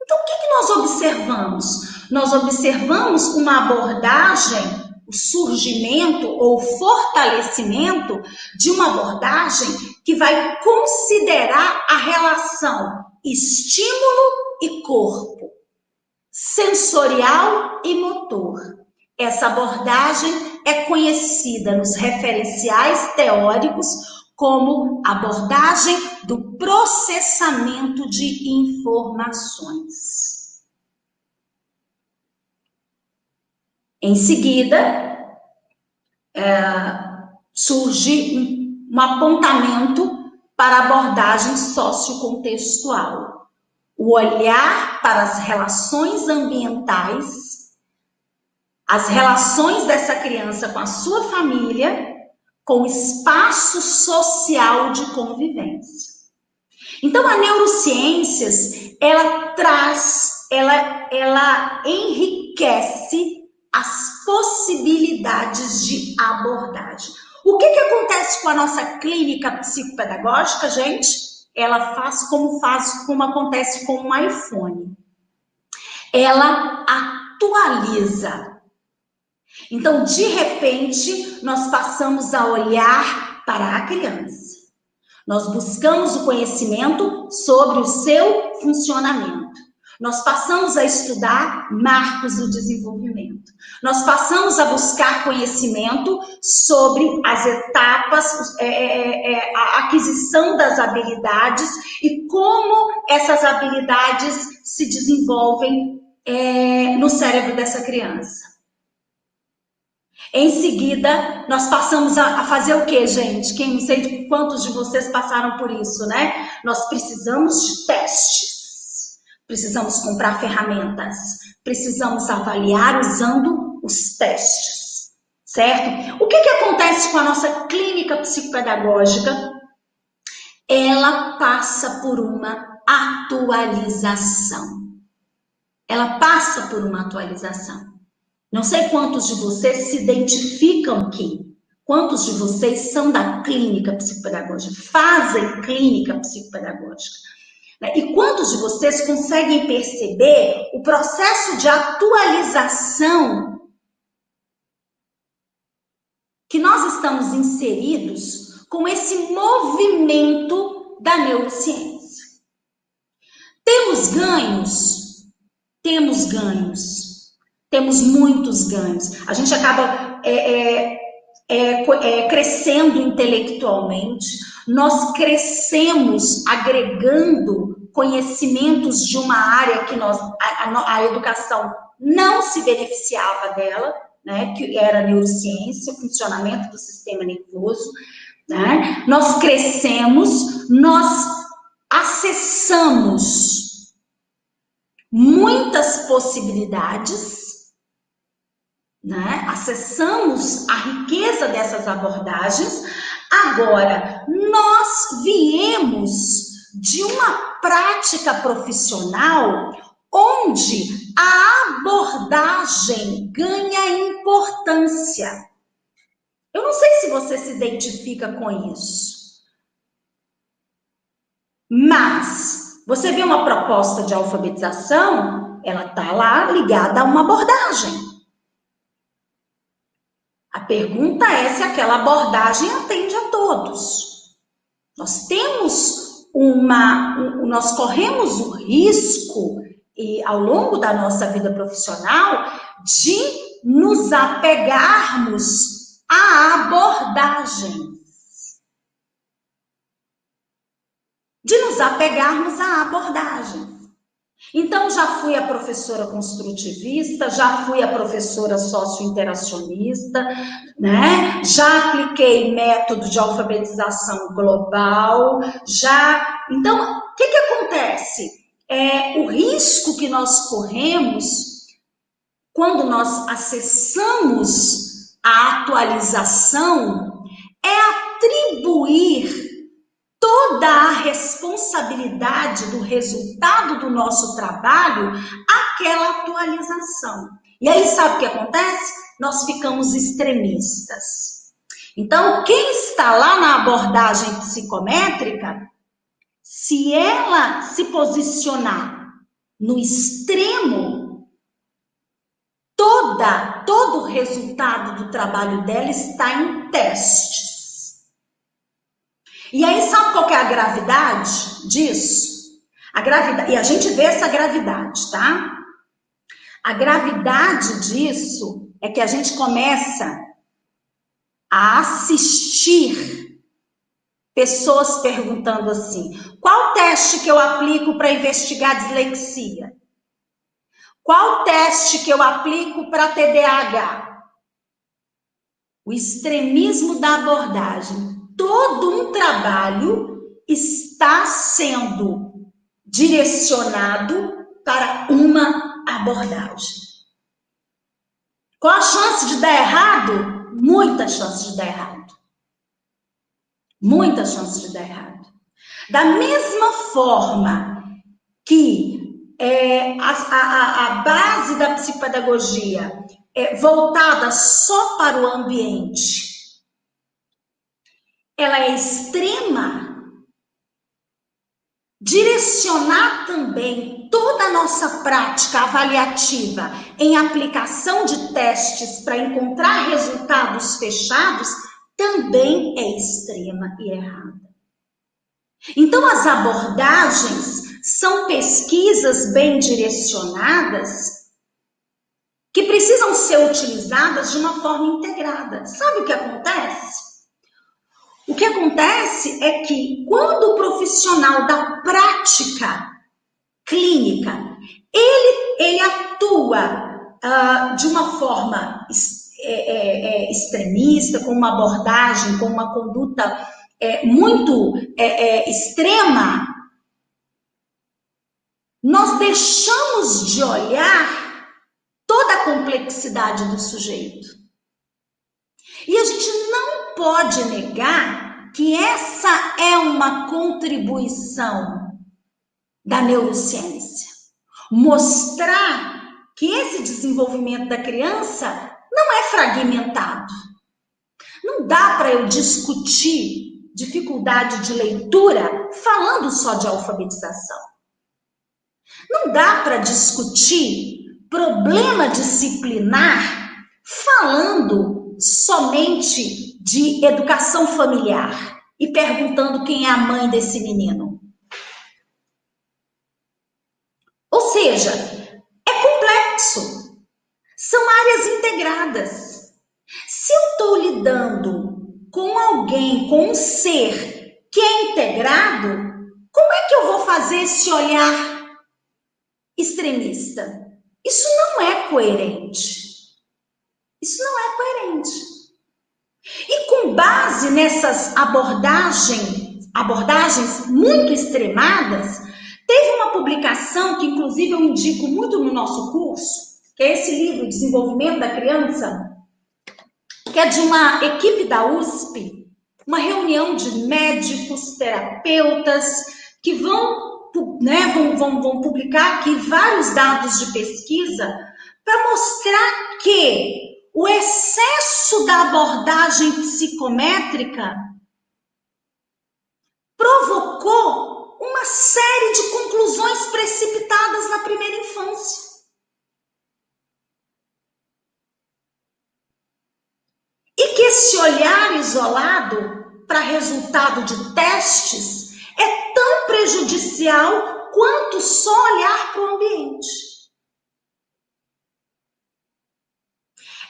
Então, o que nós observamos? Nós observamos uma abordagem, o surgimento ou fortalecimento de uma abordagem que vai considerar a relação estímulo e corpo, sensorial e motor. Essa abordagem é conhecida nos referenciais teóricos como abordagem do processamento de informações. Em seguida, surge um apontamento para a abordagem sociocontextual. O olhar para as relações ambientais, as relações dessa criança com a sua família, com o espaço social de convivência. Então, a neurociências, ela traz, ela enriquece as possibilidades de abordagem. O que acontece com a nossa clínica psicopedagógica, gente? Ela faz como acontece com um iPhone. Ela atualiza. Então, de repente, nós passamos a olhar para a criança. Nós buscamos o conhecimento sobre o seu funcionamento. nós passamos a estudar marcos do desenvolvimento. Nós passamos a buscar conhecimento sobre as etapas, a aquisição das habilidades e como essas habilidades se desenvolvem no cérebro dessa criança. Em seguida, nós passamos a fazer o quê, gente? Não sei quantos de vocês passaram por isso, né? Nós precisamos de testes, precisamos comprar ferramentas, precisamos avaliar usando os testes, certo? O que acontece com a nossa clínica psicopedagógica? Ela passa por uma atualização. Ela passa por uma atualização. Não sei quantos de vocês se identificam aqui. Quantos de vocês são da clínica psicopedagógica, fazem clínica psicopedagógica? E quantos de vocês conseguem perceber o processo de atualização que nós estamos inseridos com esse movimento da neurociência? Temos ganhos? Temos ganhos. Temos muitos ganhos. A gente acaba crescendo intelectualmente, nós crescemos agregando conhecimentos de uma área que a educação não se beneficiava dela, né, que era a neurociência, o funcionamento do sistema nervoso, né? Nós crescemos, nós acessamos muitas possibilidades, né? Acessamos a riqueza dessas abordagens. Agora, nós viemos de uma prática profissional onde a abordagem ganha importância. Eu não sei se você se identifica com isso, mas você vê uma proposta de alfabetização, ela está lá ligada a uma abordagem. A pergunta é se aquela abordagem atende a todos. Nós corremos o risco, ao longo da nossa vida profissional, de nos apegarmos a abordagens. Então, já fui a professora construtivista, já fui a professora socio-interacionista, né? Já apliquei método de alfabetização global, Então, o que acontece? O risco que nós corremos quando nós acessamos a atualização é atribuir toda a responsabilidade do resultado do nosso trabalho àquela atualização. E aí, sabe o que acontece? Nós ficamos extremistas. Então, quem está lá na abordagem psicométrica, se ela se posicionar no extremo, todo o resultado do trabalho dela está em testes. E aí, sabe qual que é a gravidade disso? E a gente vê essa gravidade, tá? A gravidade disso é que a gente começa a assistir pessoas perguntando assim: qual teste que eu aplico para investigar dislexia? Qual teste que eu aplico para TDAH? O extremismo da abordagem. Todo um trabalho está sendo direcionado para uma abordagem. Qual a chance de dar errado? Muita chance de dar errado. Muita chance de dar errado. Da mesma forma que a base da psicopedagogia é voltada só para o ambiente, ela é extrema, direcionar também toda a nossa prática avaliativa em aplicação de testes para encontrar resultados fechados também é extrema e errada. Então, as abordagens são pesquisas bem direcionadas que precisam ser utilizadas de uma forma integrada. Sabe o que acontece? O que acontece é que quando o profissional da prática clínica, ele atua de uma forma extremista, com uma abordagem, com uma conduta muito extrema, nós deixamos de olhar toda a complexidade do sujeito. E a gente não pode negar que essa é uma contribuição da neurociência. Mostrar que esse desenvolvimento da criança não é fragmentado. Não dá para eu discutir dificuldade de leitura falando só de alfabetização. Não dá para discutir problema disciplinar falando somente de educação familiar e perguntando quem é a mãe desse menino. Ou seja, é complexo. São áreas integradas. Se eu estou lidando com alguém, com um ser que é integrado, como é que eu vou fazer esse olhar extremista? Isso não é coerente. Isso não é coerente. E com base nessas abordagens muito extremadas, teve uma publicação que, inclusive, eu indico muito no nosso curso, que é esse livro, Desenvolvimento da Criança, que é de uma equipe da USP, uma reunião de médicos, terapeutas, que vão publicar aqui vários dados de pesquisa para mostrar que o excesso da abordagem psicométrica provocou uma série de conclusões precipitadas na primeira infância. E que esse olhar isolado para resultado de testes é tão prejudicial quanto só olhar para o ambiente.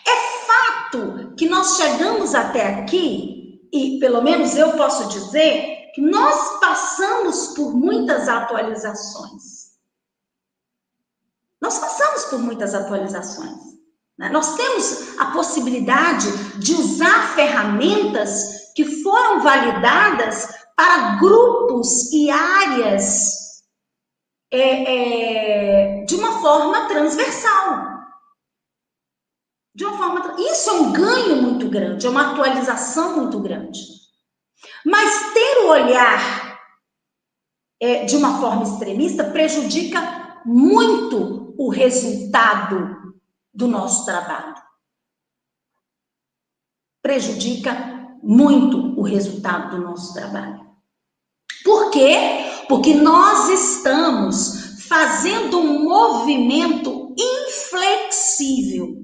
É fato que nós chegamos até aqui, e pelo menos eu posso dizer, que nós passamos por muitas atualizações. Nós passamos por muitas atualizações. Né? Nós temos a possibilidade de usar ferramentas que foram validadas para grupos e áreas de uma forma transversal. Isso é um ganho muito grande, é uma atualização muito grande. Mas ter o olhar de uma forma extremista prejudica muito o resultado do nosso trabalho. Prejudica muito o resultado do nosso trabalho. Por quê? Porque nós estamos fazendo um movimento inflexível.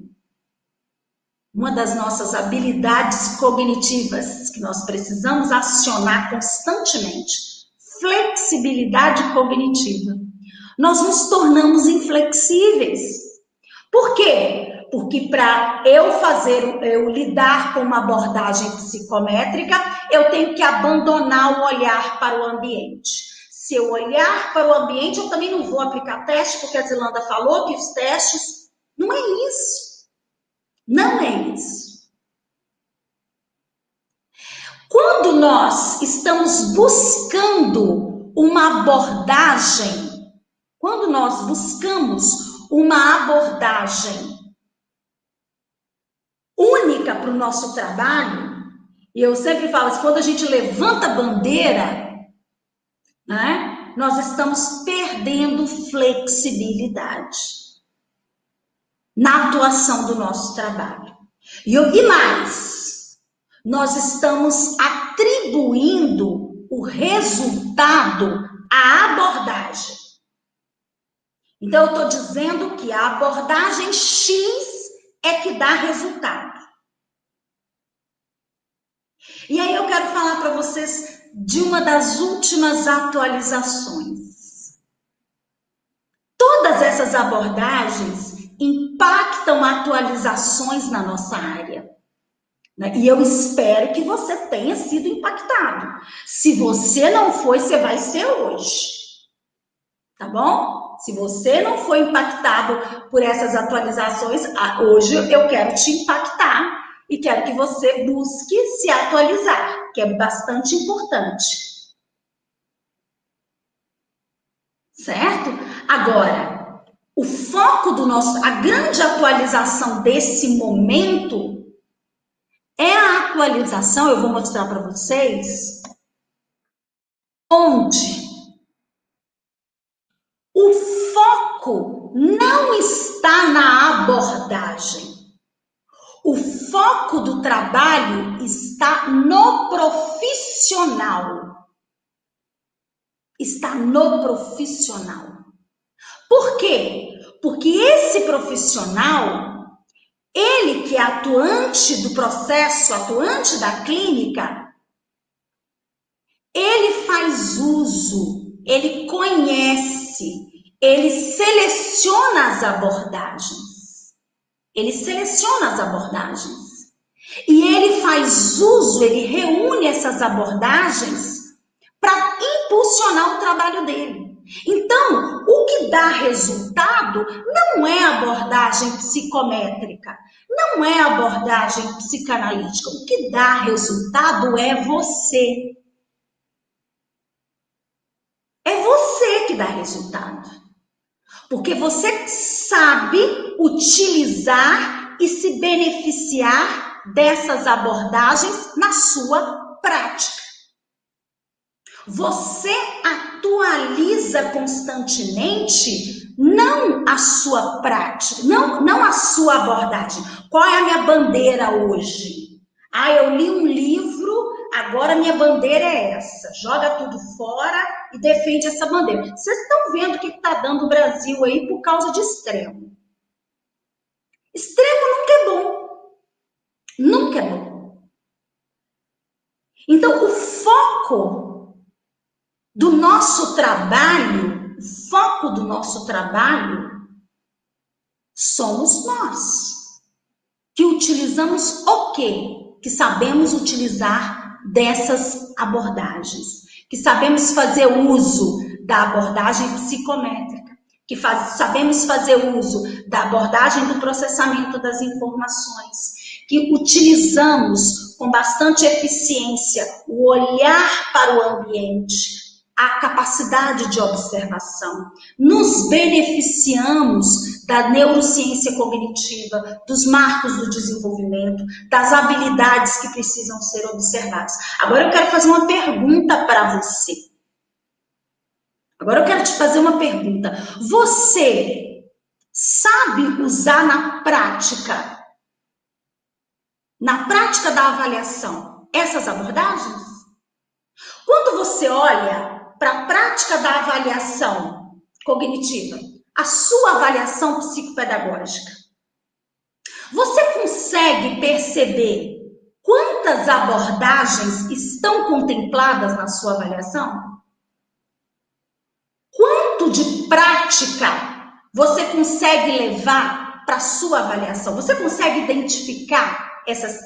Uma das nossas habilidades cognitivas que nós precisamos acionar constantemente, flexibilidade cognitiva. Nós nos tornamos inflexíveis. Por quê? Porque para eu lidar com uma abordagem psicométrica, eu tenho que abandonar o olhar para o ambiente. Se eu olhar para o ambiente, eu também não vou aplicar teste, porque a Zilanda falou que os testes, não é isso. Não é isso. Quando nós estamos buscando uma abordagem, quando nós buscamos uma abordagem única para o nosso trabalho, e eu sempre falo assim, quando a gente levanta a bandeira, né, nós estamos perdendo flexibilidade na atuação do nosso trabalho. E mais, nós estamos atribuindo o resultado à abordagem. Então, eu estou dizendo que a abordagem X é que dá resultado. E aí eu quero falar para vocês de uma das últimas atualizações. Todas essas abordagens impactam atualizações na nossa área, né? E eu espero que você tenha sido impactado. Se você não foi, você vai ser hoje. Tá bom? Se você não foi impactado por essas atualizações, hoje eu quero te impactar e quero que você busque se atualizar, que é bastante importante. Certo? Agora, o foco do nosso, a grande atualização desse momento é a atualização, eu vou mostrar para vocês, onde o foco não está na abordagem. O foco do trabalho está no profissional. Está no profissional. Por quê? Porque esse profissional, ele que é atuante do processo, atuante da clínica, ele faz uso, ele conhece, ele seleciona as abordagens. Ele seleciona as abordagens. E ele faz uso, ele reúne essas abordagens para impulsionar o trabalho dele. Então, o que dá resultado não é a abordagem psicométrica, não é a abordagem psicanalítica. O que dá resultado é você. É você que dá resultado. Porque você sabe utilizar e se beneficiar dessas abordagens na sua prática. Você atualiza constantemente não a sua prática, não a sua abordagem. Qual é a minha bandeira hoje? Eu li um livro, agora minha bandeira é essa. Joga tudo fora e defende essa bandeira. Vocês estão vendo o que está dando o Brasil aí por causa de extremo. Extremo nunca é bom. Nunca é bom. Então, o foco do nosso trabalho, o foco do nosso trabalho somos nós, que utilizamos o quê? Que sabemos utilizar dessas abordagens, que sabemos fazer uso da abordagem psicométrica, que sabemos fazer uso da abordagem do processamento das informações, que utilizamos com bastante eficiência o olhar para o ambiente, a capacidade de observação. Nos beneficiamos da neurociência cognitiva, dos marcos do desenvolvimento, das habilidades que precisam ser observadas. Agora eu quero fazer uma pergunta para você. Agora eu quero te fazer uma pergunta. Você sabe usar na prática da avaliação, essas abordagens? Quando você olha para a prática da avaliação cognitiva, a sua avaliação psicopedagógica, você consegue perceber quantas abordagens estão contempladas na sua avaliação? Quanto de prática você consegue levar para a sua avaliação? Você consegue identificar essas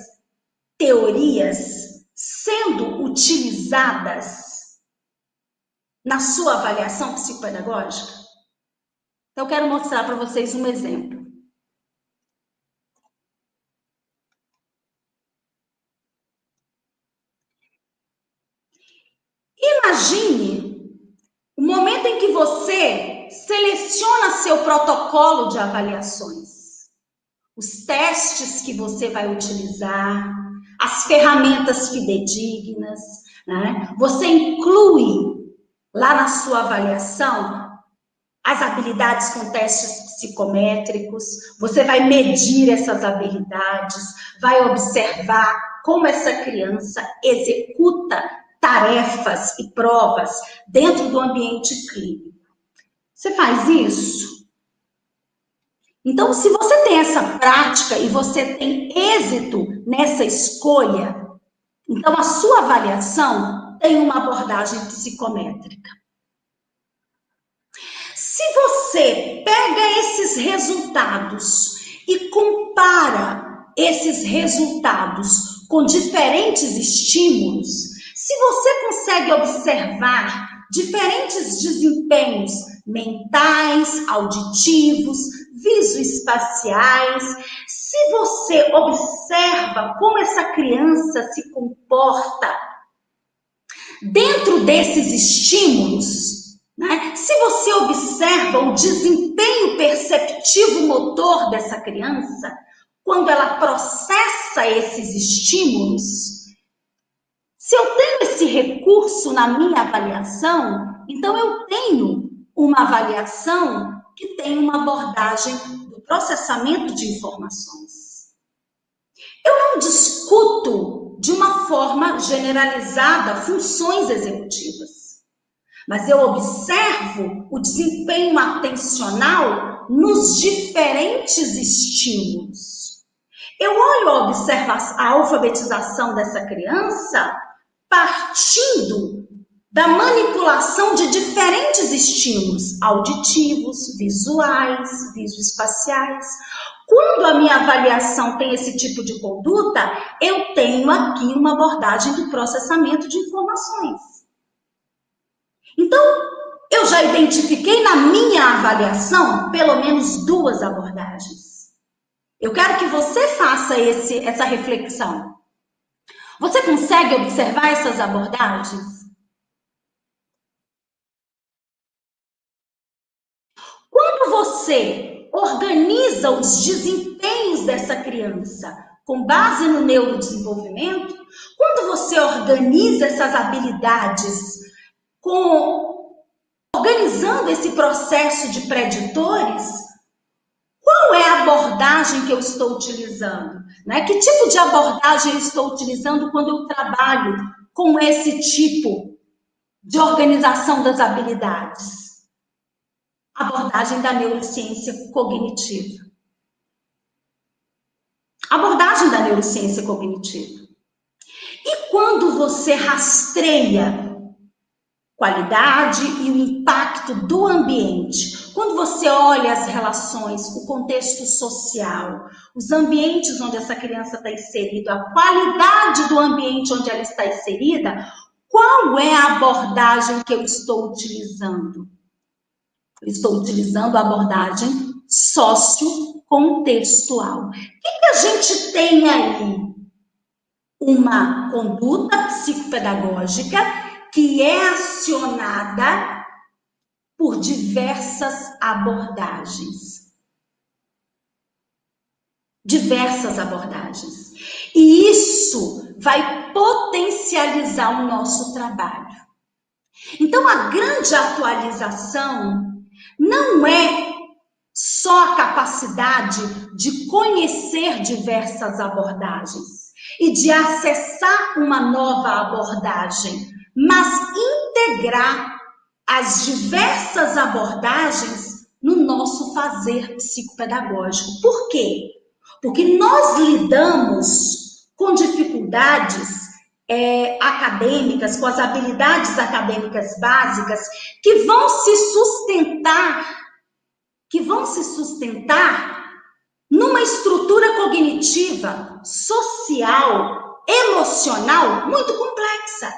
teorias sendo utilizadas na sua avaliação psicopedagógica? Então, eu quero mostrar para vocês um exemplo. Imagine o momento em que você seleciona seu protocolo de avaliações, os testes que você vai utilizar, as ferramentas fidedignas, né? Você inclui lá na sua avaliação as habilidades com testes psicométricos, você vai medir essas habilidades, vai observar como essa criança executa tarefas e provas dentro do ambiente clínico. Você faz isso? Então, se você tem essa prática e você tem êxito nessa escolha, então a sua avaliação tem uma abordagem psicométrica. Se você pega esses resultados e compara esses resultados com diferentes estímulos, se você consegue observar diferentes desempenhos mentais, auditivos, visoespaciais, se você observa como essa criança se comporta dentro desses estímulos, né? Se você observa o desempenho perceptivo motor dessa criança, quando ela processa esses estímulos, se eu tenho esse recurso na minha avaliação, então eu tenho uma avaliação que tem uma abordagem do processamento de informações. Eu não discuto de uma forma generalizada funções executivas, mas eu observo o desempenho atencional nos diferentes estímulos. Eu olho a alfabetização dessa criança partindo da manipulação de diferentes estímulos auditivos, visuais, visoespaciais. Quando a minha avaliação tem esse tipo de conduta, eu tenho aqui uma abordagem do processamento de informações. Então, eu já identifiquei na minha avaliação pelo menos duas abordagens. Eu quero que você faça essa reflexão. Você consegue observar essas abordagens? Quando você organiza os desempenhos dessa criança com base no neurodesenvolvimento, quando você organiza essas habilidades organizando esse processo de preditores, qual é a abordagem que eu estou utilizando? Né? Que tipo de abordagem eu estou utilizando quando eu trabalho com esse tipo de organização das habilidades? Abordagem da neurociência cognitiva. Abordagem da neurociência cognitiva. E quando você rastreia qualidade e o impacto do ambiente, quando você olha as relações, o contexto social, os ambientes onde essa criança está inserida, a qualidade do ambiente onde ela está inserida, qual é a abordagem que eu estou utilizando? Eu estou utilizando a abordagem sociocontextual. O que a gente tem aí? Uma conduta psicopedagógica que é acionada por diversas abordagens. Diversas abordagens. E isso vai potencializar o nosso trabalho. Então, a grande atualização não é só a capacidade de conhecer diversas abordagens e de acessar uma nova abordagem, mas integrar as diversas abordagens no nosso fazer psicopedagógico. Por quê? Porque nós lidamos com dificuldades acadêmicas, com as habilidades acadêmicas básicas que vão se sustentar numa estrutura cognitiva, social, emocional muito complexa.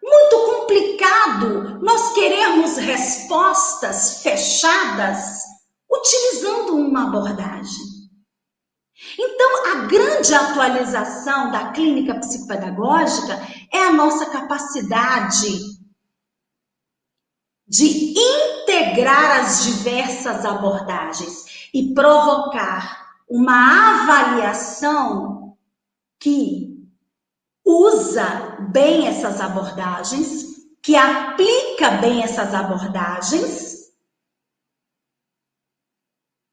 Muito complicado nós queremos respostas fechadas utilizando uma abordagem. Então, a grande atualização da clínica psicopedagógica é a nossa capacidade de integrar as diversas abordagens e provocar uma avaliação que usa bem essas abordagens, que aplica bem essas abordagens,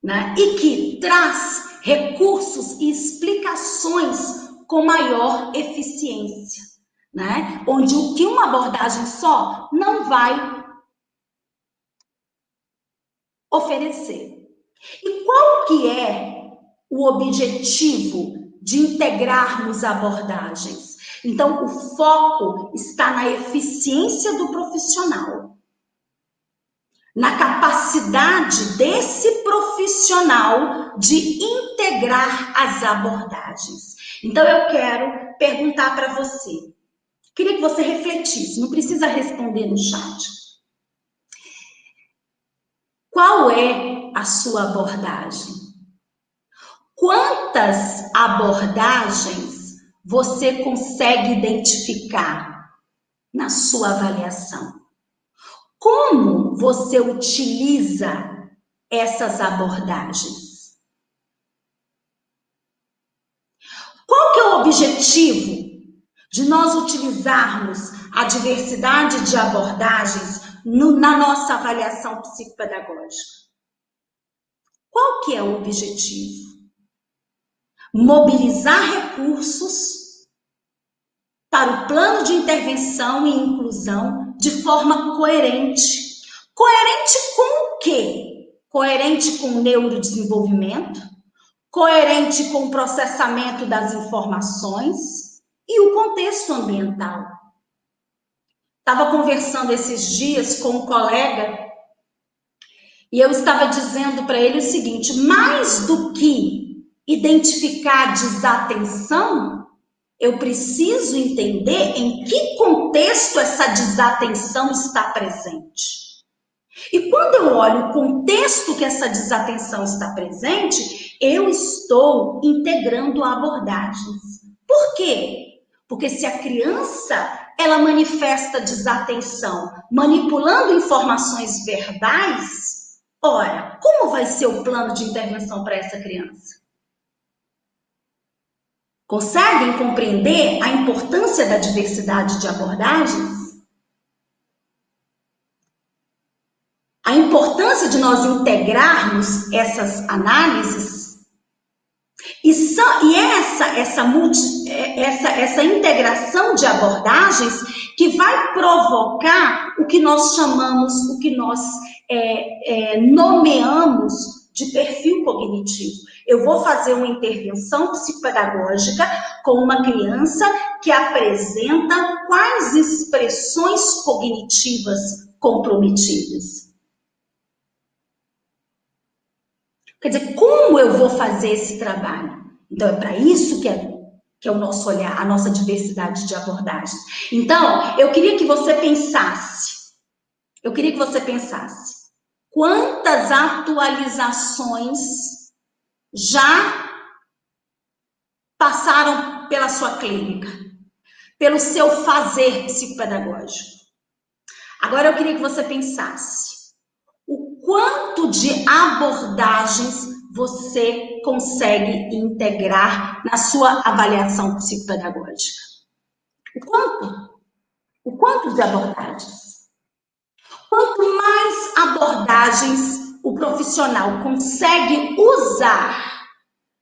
né? E que traz recursos e explicações com maior eficiência, né? Onde o que uma abordagem só não vai oferecer. E qual que é o objetivo de integrarmos abordagens? Então, o foco está na eficiência do profissional. na capacidade desse profissional de integrar as abordagens. Então, eu quero perguntar para você. Queria que você refletisse, não precisa responder no chat. Qual é a sua abordagem? Quantas abordagens você consegue identificar na sua avaliação? Como você utiliza essas abordagens? Qual que é o objetivo de nós utilizarmos a diversidade de abordagens na nossa avaliação psicopedagógica? Qual que é o objetivo? Mobilizar recursos para o plano de intervenção e inclusão de forma coerente. Coerente com o quê? Coerente com o neurodesenvolvimento, coerente com o processamento das informações e o contexto ambiental. Estava conversando esses dias com um colega e eu estava dizendo para ele o seguinte: mais do que identificar desatenção, eu preciso entender em que contexto essa desatenção está presente. E quando eu olho o contexto que essa desatenção está presente, eu estou integrando abordagens. Por quê? Porque se a criança ela manifesta desatenção, manipulando informações verbais, ora, como vai ser o plano de intervenção para essa criança? Conseguem compreender a importância da diversidade de abordagens? A importância de nós integrarmos essas análises e essa integração de abordagens que vai provocar o que nós chamamos, o que nós nomeamos de perfil cognitivo. Eu vou fazer uma intervenção psicopedagógica com uma criança que apresenta quais expressões cognitivas comprometidas. Quer dizer, como eu vou fazer esse trabalho? Então, é para isso que é o nosso olhar, a nossa diversidade de abordagens. Então, eu queria que você pensasse, quantas atualizações já passaram pela sua clínica, pelo seu fazer psicopedagógico. Agora, eu queria que você pensasse o quanto de abordagens você consegue integrar na sua avaliação psicopedagógica. O quanto de abordagens? Quanto mais abordagens o profissional consegue usar,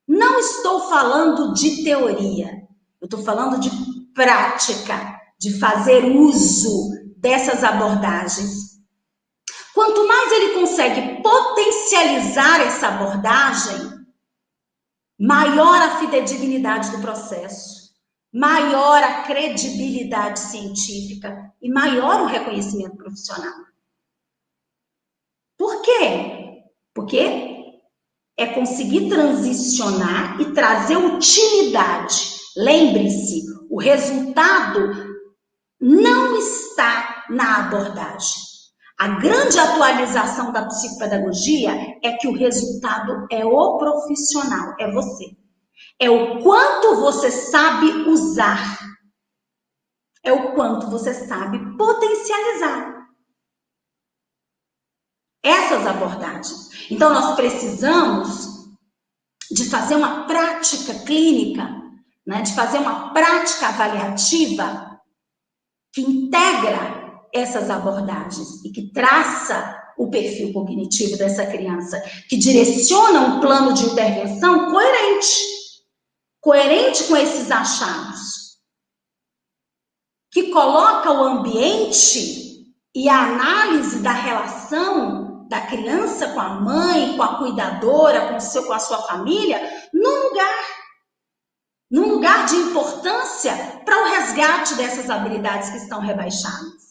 não estou falando de teoria, eu estou falando de prática, de fazer uso dessas abordagens. Quanto mais ele consegue potencializar essa abordagem, maior a fidedignidade do processo, maior a credibilidade científica e maior o reconhecimento profissional. Por quê? Porque é conseguir transicionar e trazer utilidade. Lembre-se, o resultado não está na abordagem. A grande atualização da psicopedagogia é que o resultado é o profissional, é você. É o quanto você sabe usar. É o quanto você sabe potencializar essas abordagens. Então, nós precisamos de fazer uma prática clínica, né, de fazer uma prática avaliativa que integra essas abordagens e que traça o perfil cognitivo dessa criança, que direciona um plano de intervenção coerente com esses achados, que coloca o ambiente e a análise da relação da criança com a mãe, com a cuidadora, com a sua família, num lugar de importância para o resgate dessas habilidades que estão rebaixadas.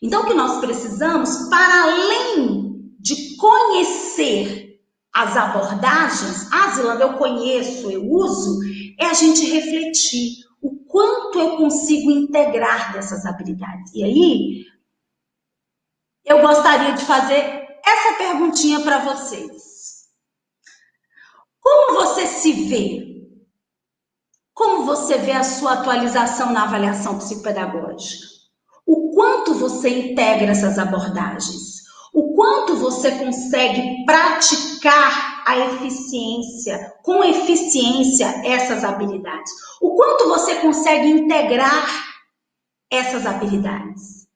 Então, o que nós precisamos, para além de conhecer as abordagens, Zilanda, eu conheço, eu uso, é a gente refletir o quanto eu consigo integrar dessas habilidades. E aí, eu gostaria de fazer essa perguntinha para vocês. Como você se vê? Como você vê a sua atualização na avaliação psicopedagógica? O quanto você integra essas abordagens? O quanto você consegue praticar a eficiência, com eficiência, essas habilidades? O quanto você consegue integrar essas habilidades?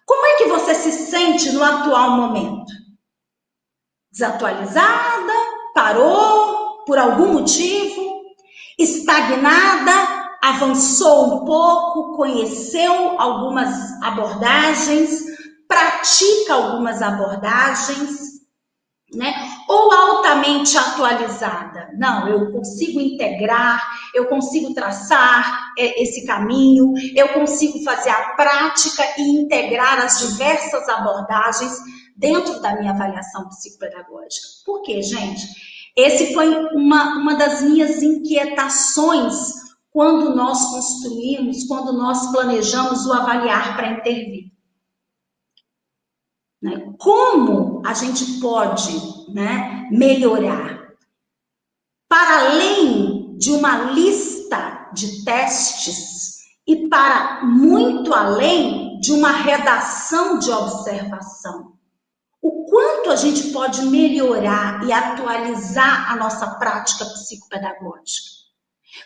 Como é que você se sente no atual momento? Desatualizada? Parou por algum motivo? Estagnada? Avançou um pouco? Conheceu algumas abordagens? Pratica algumas abordagens? Né? Ou altamente atualizada? Não, eu consigo integrar, eu consigo traçar esse caminho, eu consigo fazer a prática e integrar as diversas abordagens dentro da minha avaliação psicopedagógica. Por quê, gente? Esse foi uma das minhas inquietações quando nós construímos, quando nós planejamos o avaliar para intervir. Né? Como a gente pode, né, melhorar? Para além de uma lista de testes e para muito além de uma redação de observação. O quanto a gente pode melhorar e atualizar a nossa prática psicopedagógica?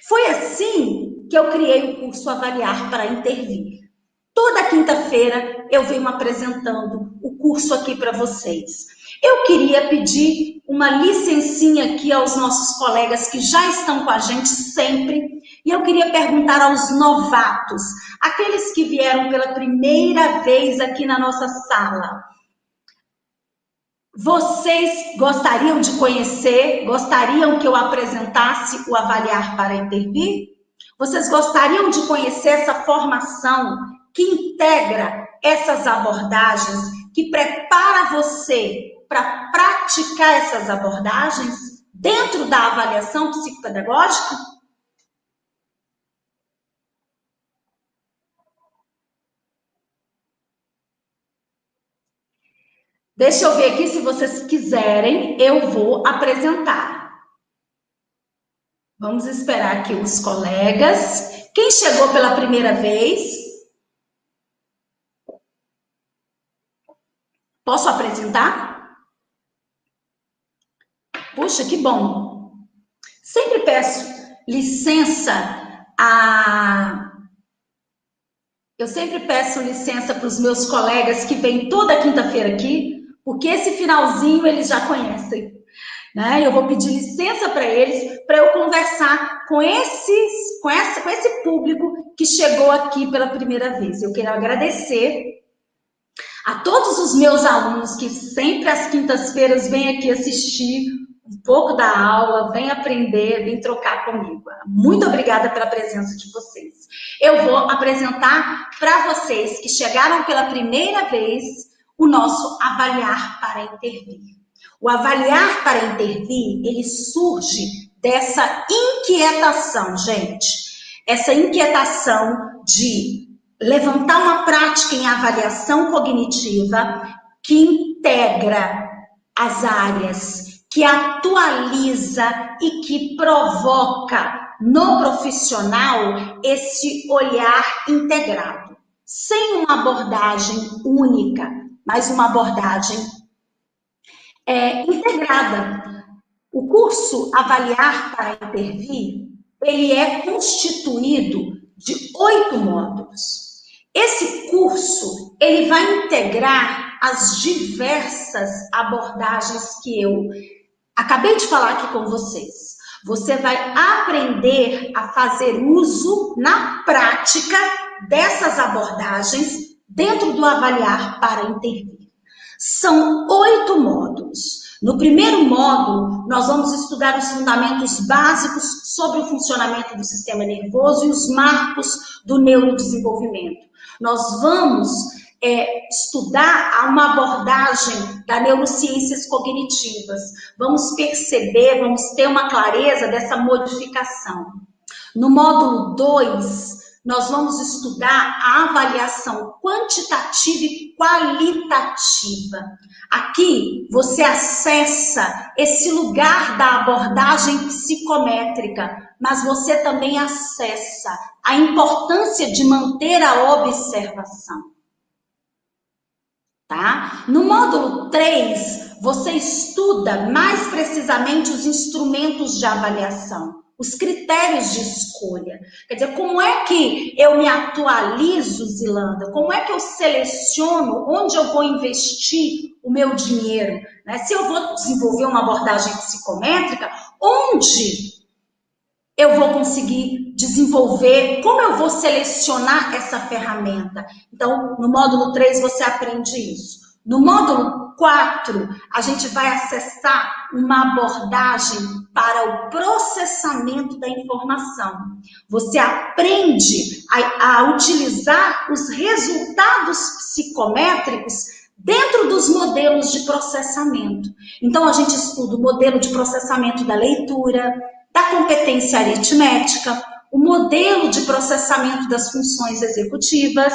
Foi assim que eu criei o curso Avaliar para Intervir. Toda quinta-feira eu venho apresentando o curso aqui para vocês. Eu queria pedir uma licencinha aqui aos nossos colegas que já estão com a gente sempre, e eu queria perguntar aos novatos, aqueles que vieram pela primeira vez aqui na nossa sala. Vocês gostariam de conhecer, gostariam que eu apresentasse o Avaliar para Intervir? Vocês gostariam de conhecer essa formação que integra essas abordagens, que prepara você para praticar essas abordagens dentro da avaliação psicopedagógica? Deixa eu ver aqui, se vocês quiserem, eu vou apresentar. Vamos esperar aqui os colegas. Quem chegou pela primeira vez? Posso apresentar? Puxa, que bom. Sempre peço licença Eu sempre peço licença para os meus colegas que vêm toda quinta-feira aqui, porque esse finalzinho eles já conhecem, né? Eu vou pedir licença para eles, para eu conversar com esse público que chegou aqui pela primeira vez. Eu quero agradecer a todos os meus alunos que sempre às quintas-feiras vêm aqui assistir um pouco da aula, vem aprender, vem trocar comigo. Muito obrigada pela presença de vocês. Eu vou apresentar para vocês que chegaram pela primeira vez o nosso Avaliar para Intervir. O Avaliar para Intervir, ele surge dessa inquietação, gente. Essa inquietação de levantar uma prática em avaliação cognitiva que integra as áreas, que atualiza e que provoca no profissional esse olhar integrado, sem uma abordagem única, mas uma abordagem integrada. O curso Avaliar para Intervir, ele é constituído de 8 módulos. Esse curso, ele vai integrar as diversas abordagens que eu acabei de falar aqui com vocês. Você vai aprender a fazer uso na prática dessas abordagens dentro do Avaliar para Intervir. São 8 módulos. No primeiro módulo, nós vamos estudar os fundamentos básicos sobre o funcionamento do sistema nervoso e os marcos do neurodesenvolvimento. Nós vamos estudar uma abordagem da neurociências cognitivas. Vamos perceber, vamos ter uma clareza dessa modificação. No módulo 2, nós vamos estudar a avaliação quantitativa e qualitativa. Aqui você acessa esse lugar da abordagem psicométrica, mas você também acessa a importância de manter a observação. Tá? No módulo 3, você estuda mais precisamente os instrumentos de avaliação, os critérios de escolha. Quer dizer, como é que eu me atualizo, Zilanda? Como é que eu seleciono onde eu vou investir o meu dinheiro? Né? Se eu vou desenvolver uma abordagem psicométrica, onde eu vou conseguir desenvolver, como eu vou selecionar essa ferramenta? Então, no módulo 3, você aprende isso. No módulo 4, a gente vai acessar uma abordagem para o processamento da informação. Você aprende a utilizar os resultados psicométricos dentro dos modelos de processamento. Então, a gente estuda o modelo de processamento da leitura, da competência aritmética, o modelo de processamento das funções executivas,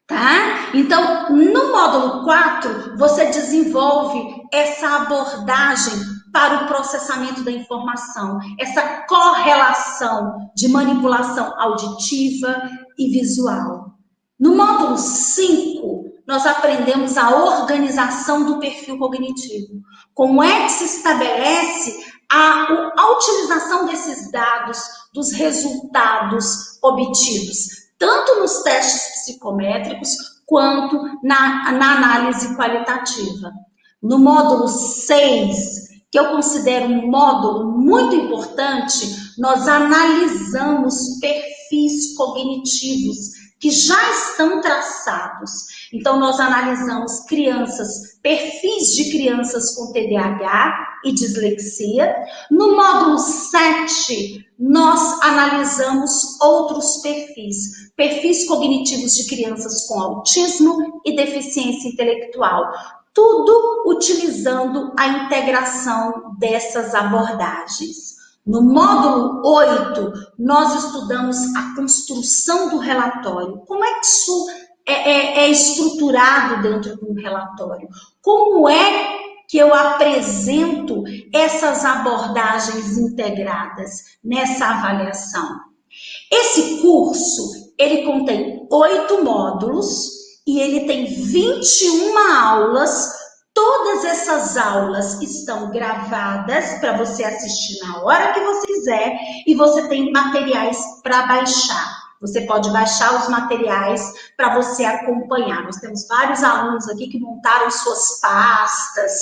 tá? Então, no módulo 4, você desenvolve essa abordagem para o processamento da informação, essa correlação de manipulação auditiva e visual. No módulo 5, nós aprendemos a organização do perfil cognitivo. Como é que se estabelece a utilização desses dados, dos resultados obtidos, tanto nos testes psicométricos, quanto na análise qualitativa. No módulo 6, que eu considero um módulo muito importante, nós analisamos perfis cognitivos que já estão traçados. Então, nós analisamos perfis de crianças com TDAH e dislexia. No módulo 7, nós analisamos outros perfis cognitivos de crianças com autismo e deficiência intelectual. Tudo utilizando a integração dessas abordagens. No módulo 8, nós estudamos a construção do relatório. Como é que isso é estruturado dentro de um relatório? Como é que eu apresento essas abordagens integradas nessa avaliação? Esse curso, ele contém 8 módulos e ele tem 21 aulas. Todas essas aulas estão gravadas para você assistir na hora que você quiser e você tem materiais para baixar. Você pode baixar os materiais para você acompanhar. Nós temos vários alunos aqui que montaram suas pastas,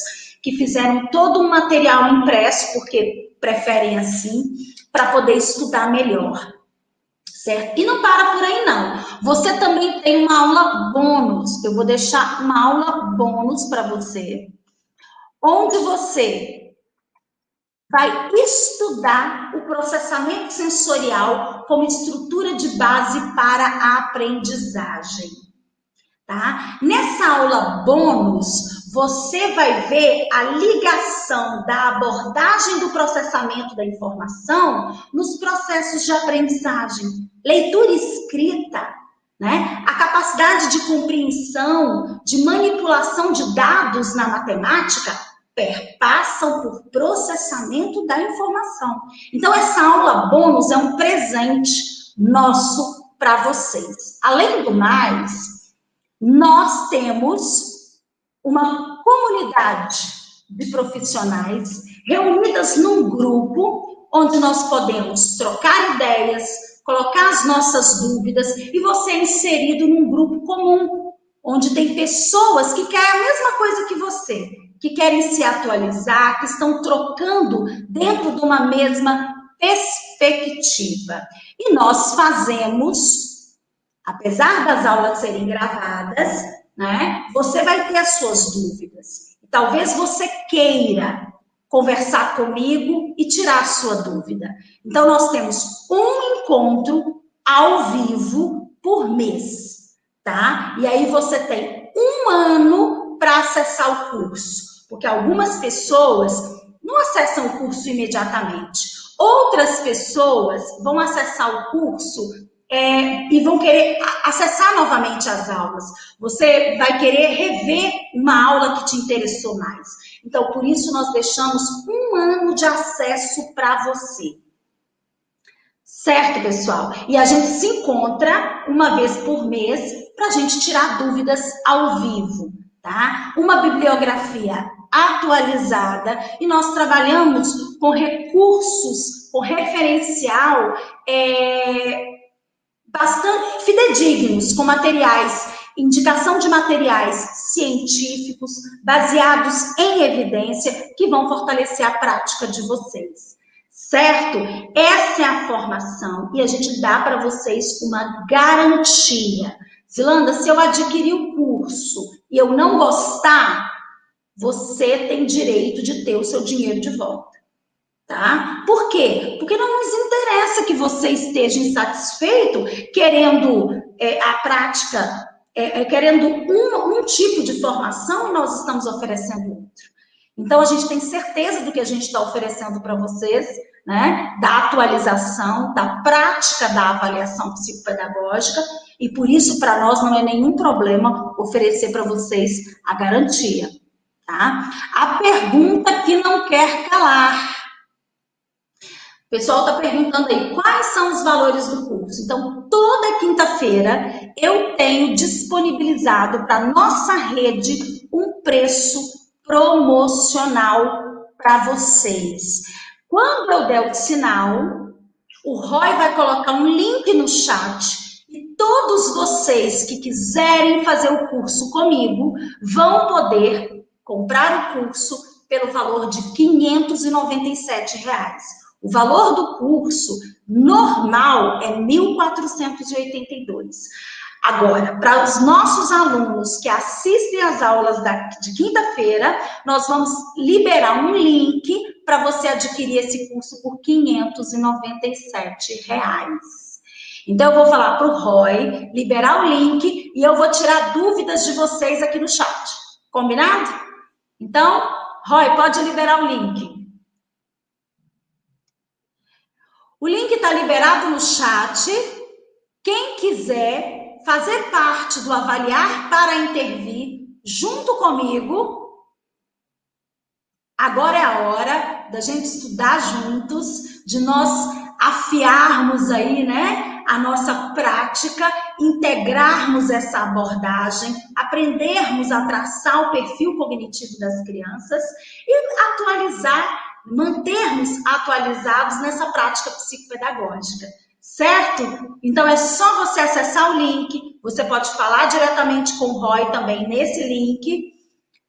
que fizeram todo um material impresso, porque preferem assim, para poder estudar melhor. Certo? E não para por aí, não. Você também tem uma aula bônus. Eu vou deixar uma aula bônus para você, onde você vai estudar o processamento sensorial como estrutura de base para a aprendizagem. Tá? Nessa aula bônus, você vai ver a ligação da abordagem do processamento da informação nos processos de aprendizagem. Leitura e escrita, né? A capacidade de compreensão, de manipulação de dados na matemática perpassam por processamento da informação. Então, essa aula bônus é um presente nosso para vocês. Além do mais, nós temos uma comunidade de profissionais reunidas num grupo onde nós podemos trocar ideias, colocar as nossas dúvidas e você é inserido num grupo comum, onde tem pessoas que querem a mesma coisa que você, que querem se atualizar, que estão trocando dentro de uma mesma perspectiva. E nós fazemos, apesar das aulas serem gravadas, né, você vai ter as suas dúvidas. Talvez você queira conversar comigo e tirar a sua dúvida. Então, nós temos um encontro ao vivo por mês. tá? E aí você tem um ano para acessar o curso, porque algumas pessoas não acessam o curso imediatamente. Outras pessoas vão acessar o curso e vão querer acessar novamente as aulas. Você vai querer rever uma aula que te interessou mais. Então, por isso, nós deixamos um ano de acesso para você. Certo, pessoal? E a gente se encontra uma vez por mês para a gente tirar dúvidas ao vivo, tá? Uma bibliografia atualizada e nós trabalhamos com recursos, com referencial bastante fidedignos, com materiais, indicação de materiais científicos baseados em evidência que vão fortalecer a prática de vocês. Certo? Essa é a formação e a gente dá para vocês uma garantia. Zilanda, se eu adquirir o curso e eu não gostar, você tem direito de ter o seu dinheiro de volta. Tá? Por quê? Porque não nos interessa que você esteja insatisfeito querendo a prática, querendo um tipo de formação e nós estamos oferecendo outro. Então, a gente tem certeza do que a gente está oferecendo para vocês, né? Da atualização, da prática da avaliação psicopedagógica, e por isso, para nós, não é nenhum problema oferecer para vocês a garantia, tá? A pergunta que não quer calar. O pessoal está perguntando aí, quais são os valores do curso? Então, toda quinta-feira, eu tenho disponibilizado para nossa rede um preço promocional para vocês. Quando eu der o sinal, o Roy vai colocar um link no chat e todos vocês que quiserem fazer o curso comigo vão poder comprar o curso pelo valor de R$ 597. O valor do curso normal é R$ 1.482. Agora, para os nossos alunos que assistem às aulas de quinta-feira, nós vamos liberar um link para você adquirir esse curso por R$ 597. Então, eu vou falar para o Roy liberar o link e eu vou tirar dúvidas de vocês aqui no chat. Combinado? Então, Roy, pode liberar o link. O link está liberado no chat. Quem quiser fazer parte do Avaliar para Intervir junto comigo, agora é a hora da gente estudar juntos, de nós afiarmos aí, né, a nossa prática, integrarmos essa abordagem, aprendermos a traçar o perfil cognitivo das crianças e atualizar, mantermos atualizados nessa prática psicopedagógica. Certo? Então, é só você acessar o link, você pode falar diretamente com o Roy também nesse link,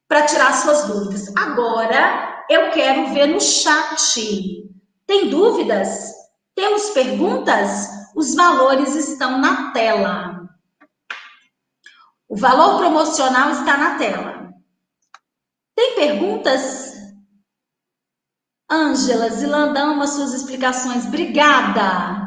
para tirar suas dúvidas. Agora, eu quero ver no chat. Tem dúvidas? Temos perguntas? Os valores estão na tela. O valor promocional está na tela. Tem perguntas? Ângela, Zilanda, ama suas explicações. Obrigada!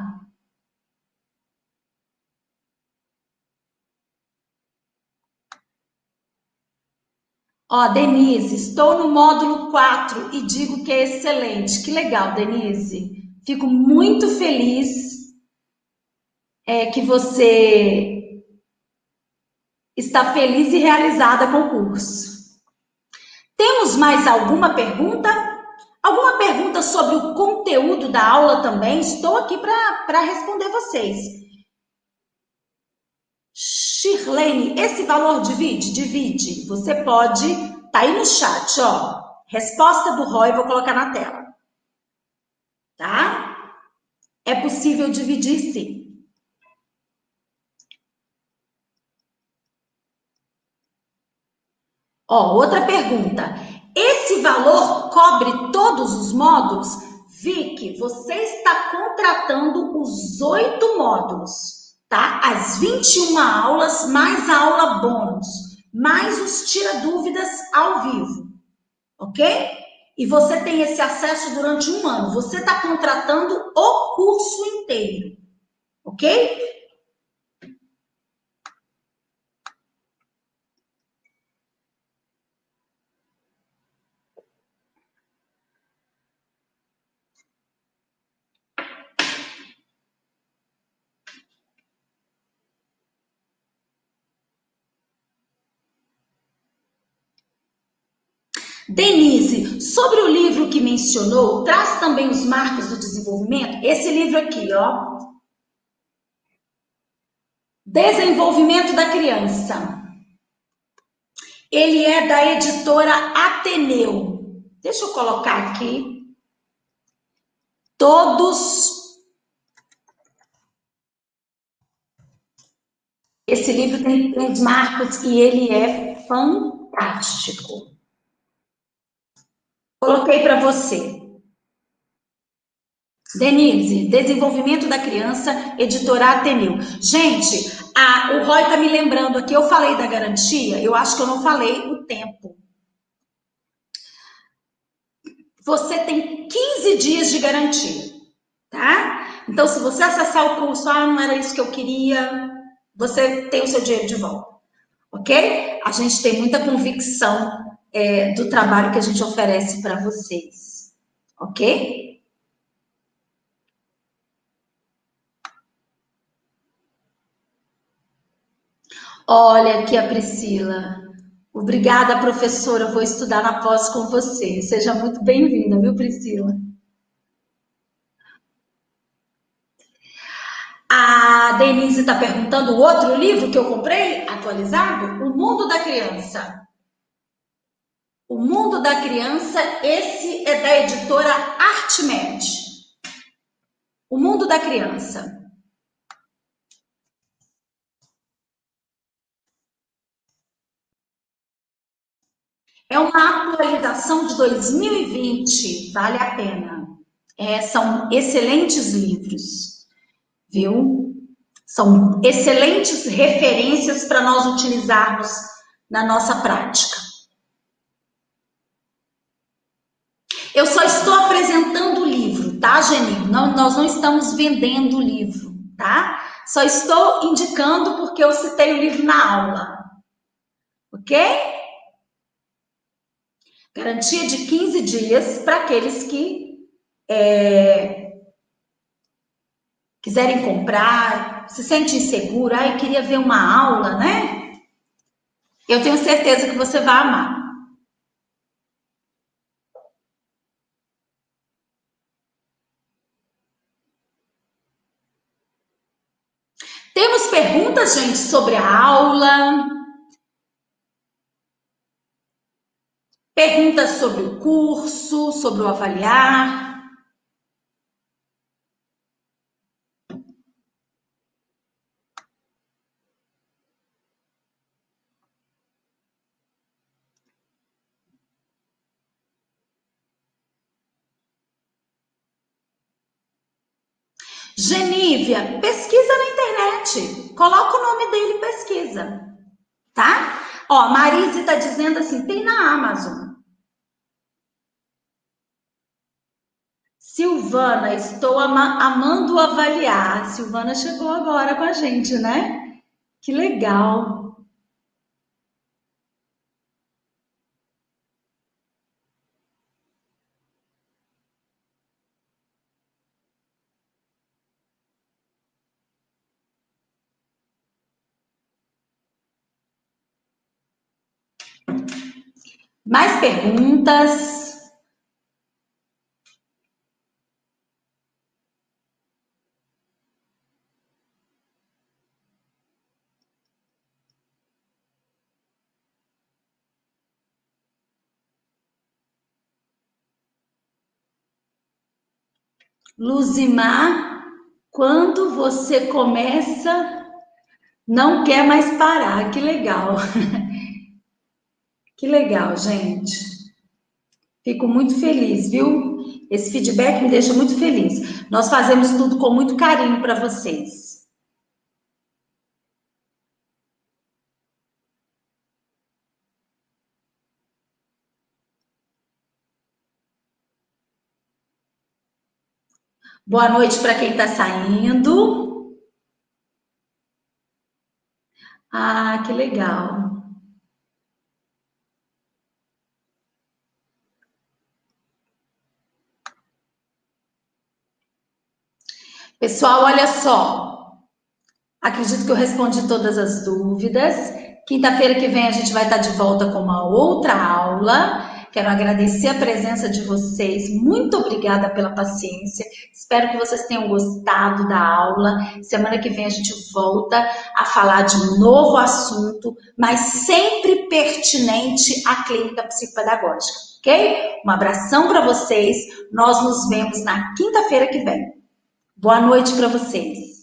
Ó, Denise, estou no módulo 4 e digo que é excelente. Que legal, Denise. Fico muito feliz que você está feliz e realizada com o curso. Temos mais alguma pergunta? Alguma pergunta sobre o conteúdo da aula também? Estou aqui para responder vocês. Shirlene, esse valor divide? Divide. Você pode, tá aí no chat, ó. Resposta do Roy, vou colocar na tela. Tá? É possível dividir, sim. Ó, outra pergunta. Esse valor cobre todos os módulos? Vicky, você está contratando os 8 módulos, tá? As 21 aulas, mais a aula bônus, mais os tira dúvidas ao vivo, ok? E você tem esse acesso durante um ano. Você está contratando o curso inteiro, ok? Denise, sobre o livro que mencionou, traz também os marcos do desenvolvimento? Esse livro aqui, ó. Desenvolvimento da criança. Ele é da editora Ateneu. Deixa eu colocar aqui. Todos. Esse livro tem os marcos e ele é fantástico. Coloquei para você. Denise, Desenvolvimento da Criança, editora Ateneu. Gente, o Roy está me lembrando aqui, eu falei da garantia, eu acho que eu não falei o tempo. Você tem 15 dias de garantia, tá? Então, se você acessar o curso, não era isso que eu queria, você tem o seu dinheiro de volta, ok? A gente tem muita convicção do trabalho que a gente oferece para vocês, ok? Olha aqui a Priscila. Obrigada, professora. Vou estudar na pós com você. Seja muito bem-vinda, viu, Priscila? A Denise está perguntando o outro livro que eu comprei, atualizado, O Mundo da Criança. O Mundo da Criança, esse é da editora Artmed. O Mundo da Criança. É uma atualização de 2020, vale a pena. São excelentes livros, viu? São excelentes referências para nós utilizarmos na nossa prática. Eu só estou apresentando o livro, tá, Geni? Nós não estamos vendendo o livro, tá? Só estou indicando porque eu citei o livro na aula, ok? Garantia de 15 dias para aqueles que quiserem comprar, se sente inseguro, queria ver uma aula, né? Eu tenho certeza que você vai amar. Temos perguntas, gente, sobre a aula? Perguntas sobre o curso, sobre o avaliar? Genívia, pesquisa na internet. Coloca o nome dele e pesquisa, tá? Ó, Marise tá dizendo assim, tem na Amazon. Silvana, estou amando avaliar. A Silvana chegou agora com a gente, né? Que legal. Mais perguntas? Luzimar, quando você começa, não quer mais parar. Que legal. Que legal, gente. Fico muito feliz, viu? Esse feedback me deixa muito feliz. Nós fazemos tudo com muito carinho para vocês. Boa noite para quem está saindo. Que legal. Pessoal, olha só. Acredito que eu respondi todas as dúvidas. Quinta-feira que vem a gente vai estar de volta com uma outra aula. Quero agradecer a presença de vocês. Muito obrigada pela paciência. Espero que vocês tenham gostado da aula. Semana que vem a gente volta a falar de um novo assunto, mas sempre pertinente à clínica psicopedagógica, ok? Um abração para vocês. Nós nos vemos na quinta-feira que vem. Boa noite para vocês.